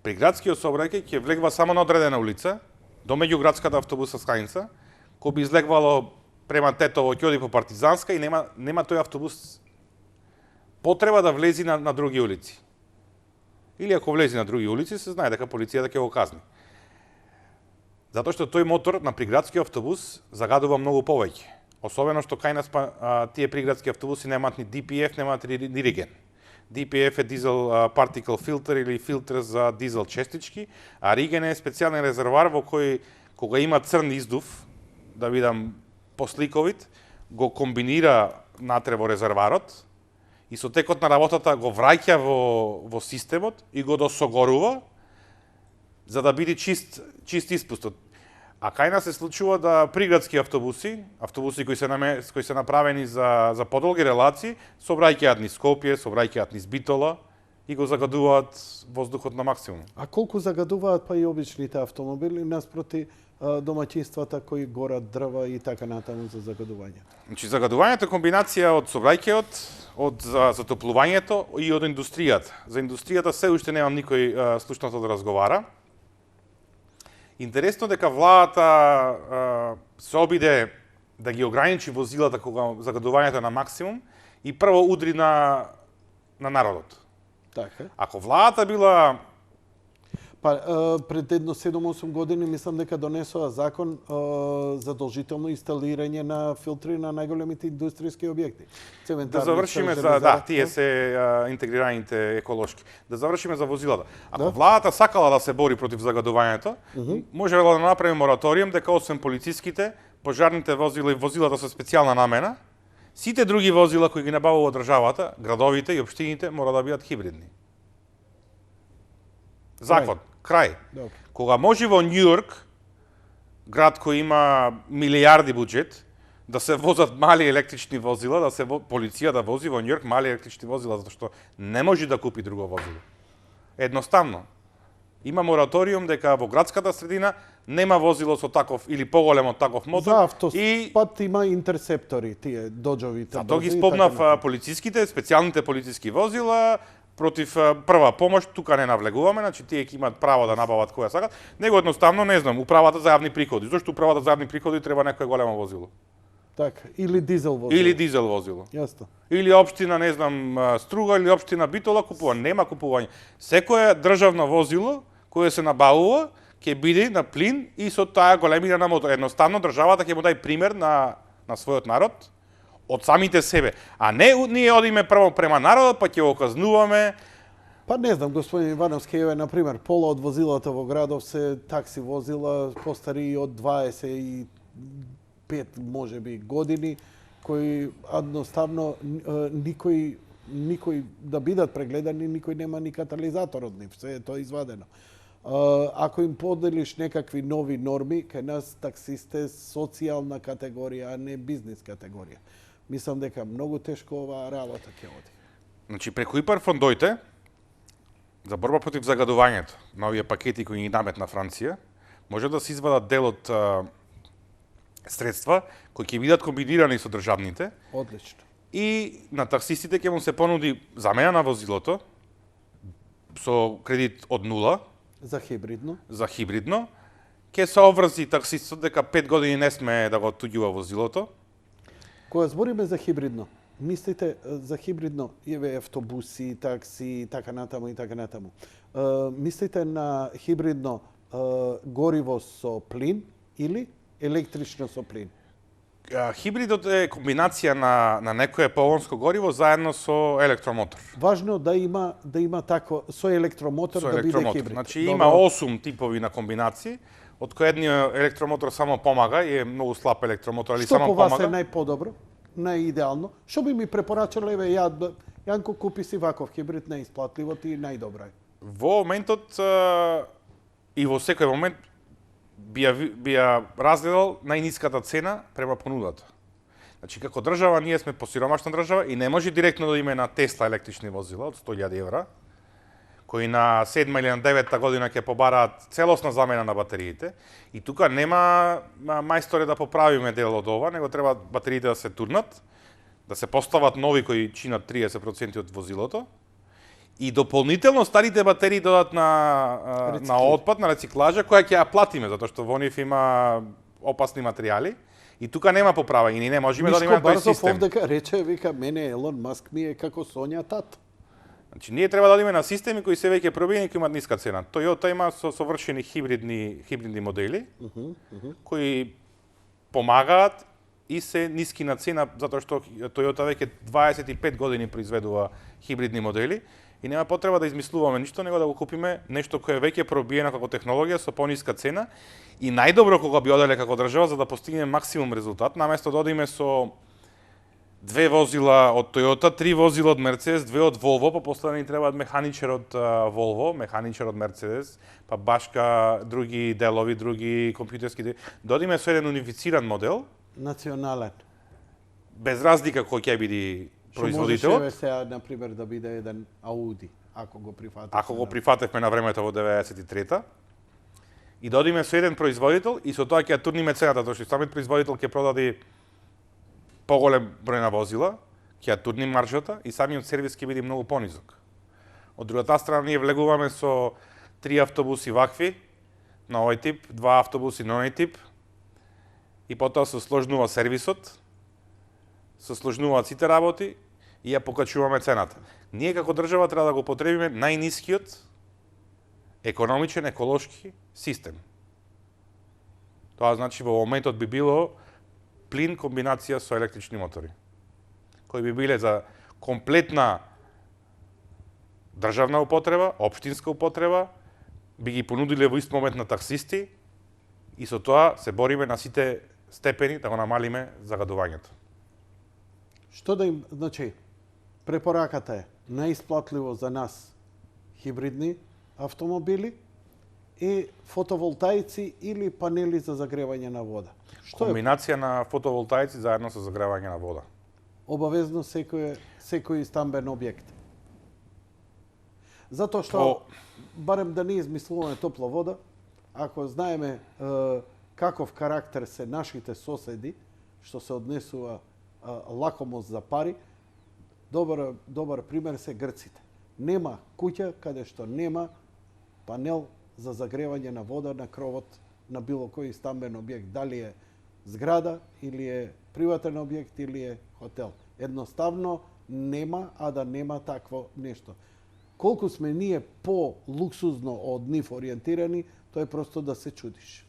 При градскиот сообраќај ќе влегва само на одредена улица, до меѓуградската автобуска станица, кој би излегвало према Тетово, ќе оди по Партизанска и нема тој автобус потреба да влези на други улици. Или ако влези на други улици, се знае дека полицијата ќе го казни. Затоа што тој мотор на приградски автобус загадува многу повеќе. Особено што кај нас тие приградски автобуси немаат ни DPF, немаат ни риген. DPF е дизел particle filter или филтер за дизел честички, а риген е специјален резервоар во кој кога има црн издув, да видам посликовит, го комбинира натре во резерварот и со текот на работата го враќа во системот и го досогорува за да биде чист испустот. А кај нас се случува да приградски автобуси кои се направени за подолги релации, сообраќаат низ Скопје, сообраќаат низ Битола и го загадуваат воздухот на максимум. А колку загадуваат па и обичните автомобили наспроти домаќинствата кои горат дрва и така натаму за загадување? Значи загадувањето е комбинација од сообраќајот, од затоплувањето и од индустријата. За индустријата се уште немам никој слушнато да разговара. Интересно дека владата се обиде да ги ограничи возилата кога загадувањето на максимум и прво удри на народот. Така. Ако владата била пред едно 7-8 години мислам дека донесоа закон задолжително инсталирање на филтри на најголемите индустријски објекти. Да завршиме тие се интегрираните еколошки. Да завршиме за возилата. Ако владата сакала да се бори против загадувањето, можела да направи мораториум дека освен полициските, пожарните возила и возилата со специјална намена, сите други возила кои ги набавува државата, градовите и општините мора да бидат хибридни. Закон. Крај. Кога може во Њујорк, град кој има милијарди буџет, да се возат мали електрични возила, полиција да вози во Њујорк мали електрични возила, затоа што не може да купи друго возило. Едноставно. Има мораториум дека во градската средина нема возило со таков или поголем од таков мотор. За автоспат има интерсептори, тие доџовите. Затоа ги спомнав полициските, специјалните полициски возила, против прва помош, тука не навлегуваме, значи тие ќе имаат право да набават која сакат, него едноставно не знам, управата за јавни приходи. Зошто управата за јавни приходи треба некое големо возило? Така, или дизел возило. Или дизел возило. Јасно. Или општина, не знам, Струга или општина Битола купува, нема купување. Секое државно возило кое се набавува ќе биде на плин и со таа големина на мотор. Едноставно државата ќе му дај пример на својот народ од самите себе. А не ние одиме прво према народот, па ќе го казнуваме. Па не знам, господин Ивановски, еве, например, пола од возилата во градов се такси возила постари од 25 можеби години, кои едноставно никој да бидат прегледани, никој нема ни катализатор од нив, се е тоа извадено. Ако им поделиш некакви нови норми, кај нас таксисте социјална категорија, а не бизнес категорија. Мислам дека многу тешко оваа работа ќе оди. Значи, преку ИПАР фондоите, за борба против загадувањето на овие пакети кои ги наметна Франција, може да се извадат дел од средства кои ќе бидат комбинирани со државните. Одлично. И на таксистите ќе му се понуди замена на возилото со кредит од нула За хибридно. Ќе се обврзи таксистот дека 5 години не сме да го туѓува возилото. Кога збориме за хибридно, мислите за хибридно, еве автобуси, такси, така натаму и така натаму. Мислите на хибридно гориво со плин или електрично со плин? Хибридот е комбинација на некое погонско гориво заедно со електромотор. Важно да има тако со електромотор да биде хибрид. Значи има 8 типови на комбинации, од кои едниот електромотор само помага и е многу слаб електромотор, али само помага. Што по вас е најподобро, најидеално? Што би ми препорачал, еве Јанко купи си ваков хибрид, најисплатливо ти најдобро е. Во моментот и во секој момент би ја разгледал најниската цена према понудата. Значи, како држава, ние сме посиромашна држава и не може директно да име на Тесла електрични возила од 100.000 евра, кои на 7 или на 9 година ќе побараат целосна замена на батериите. И тука нема мајсторе да поправиме дел од ова, него треба батериите да се турнат, да се постават нови кои чинат 30% од возилото, и дополнително старите батерии додат на отпад, на рециклажа, која ќе ја платиме, затоа што во нив има опасни материјали. И тука нема поправање, ни не можеме да имаме тој систем. Мишко Барзов овдека рече, вика, мене Елон Маск ми е како Сонја тат. Значи, ние треба да одиме на системи кои се веќе пробиени, кои имаат ниска цена. Toyota има совршени хибридни модели, кои помагаат и се ниски на цена, затоа што Toyota веќе 25 години произведува хибридни модели и нема потреба да измислуваме ништо, него да го купиме нешто кое веќе пробиено како технологија со пониска цена и најдобро кога би оделе како држава за да постигнеме максимум резултат, наместо да одиме со 2 возила од Toyota, 3 возила од Mercedes, 2 од Volvo, па после ни требаат механичар од Volvo, механичар од Mercedes, па башка други делови, други компјутерски делови. Да одиме со еден унифициран модел, национален, без разлика кој ќе биде производителот. Што можеше сега, например, да биде еден Ауди, ако го прифативме. Ако го прифатевме на времето во 93-та, и да одиме со еден производител и со тоа ќе ја турниме цената, тоа што самиот производител ќе продаде поголем број на возила, ќе ја турни маржата и самиот сервис ќе биде многу понизок. Од другата страна ние влегуваме со 3 автобуси вакви на овој тип, 2 автобуси на овој тип и потоа се сложнува сервисот, се сложнуваат сите работи и ја покачуваме цената. Ние како држава треба да го потребиме најнискиот економичен, еколошки систем. Тоа значи во моментот би било плин комбинација со електрични мотори, кои би биле за комплетна државна употреба, општинска употреба, би ги понудиле во ист момент на таксисти и со тоа се бориме на сите степени да го намалиме загадувањето. Што да им, значи, препораката е најисплатливо за нас хибридни автомобили и фотоволтаици или панели за загревање на вода. Што комбинација на фотоволтаици заедно со загревање на вода. Обавезно секој стамбен објект. Затоа што, барем да не измислуваме топла вода, ако знаеме каков карактер се нашите соседи, што се однесува лакомост за пари, добар пример се грците. Нема куќа каде што нема панел за загревање на вода на кровот на било кој стамбен објект, дали е зграда или е приватен објект или е хотел. Едноставно нема, а да нема такво нешто. Колку сме ние по-луксузно од нив ориентирани, тоа е просто да се чудиш.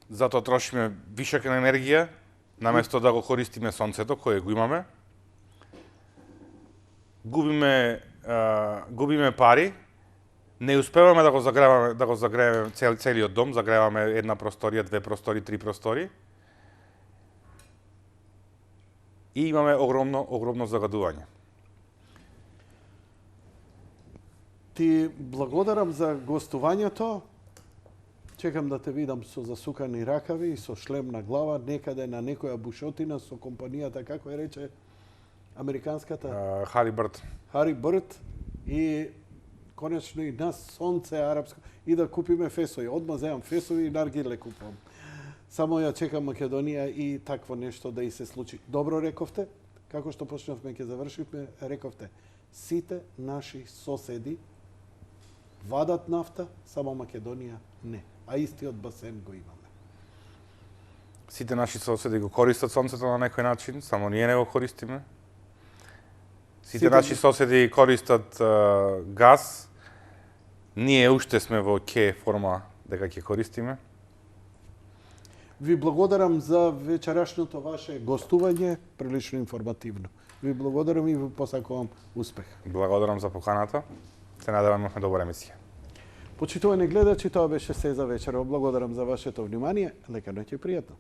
Затоа трошиме вишок на енергија, наместо да го користиме сонцето кое го имаме. Губиме губиме пари, не успеваме да го загрееме целиот дом, загреваме една просторија, две простори, три простори. И имаме огромно загадување. Ти благодарам за гостувањето. Чекам да те видам со засукани ракави и со шлем на глава некаде на некоја бушотина со компанијата, како ја рече американската? Хари Бърт. Хари Бърт и конечно и на сонце арапско и да купиме фесови. Одма земам фесови и наргиле купувам. Само ја чекам Македонија и такво нешто да и се случи. Добро рековте, како што почнавме ќе завршивме, рековте, сите наши соседи вадат нафта, само Македонија не. А истиот басен го имаме. Сите наши соседи го користат сонцето на некој начин, само ние не го користиме. Сите наши соседи користат газ, ние уште сме во ке форма дека ќе користиме. Ви благодарам за вечерашното ваше гостување, прилично информативно. Ви благодарам и ви посакувам успех. Благодарам за поканата. Се надевам имавме добра емисија. Почитувани гледачи, тоа беше се за вечера. Благодарам за вашето внимание. Лека ноќ и пријатно.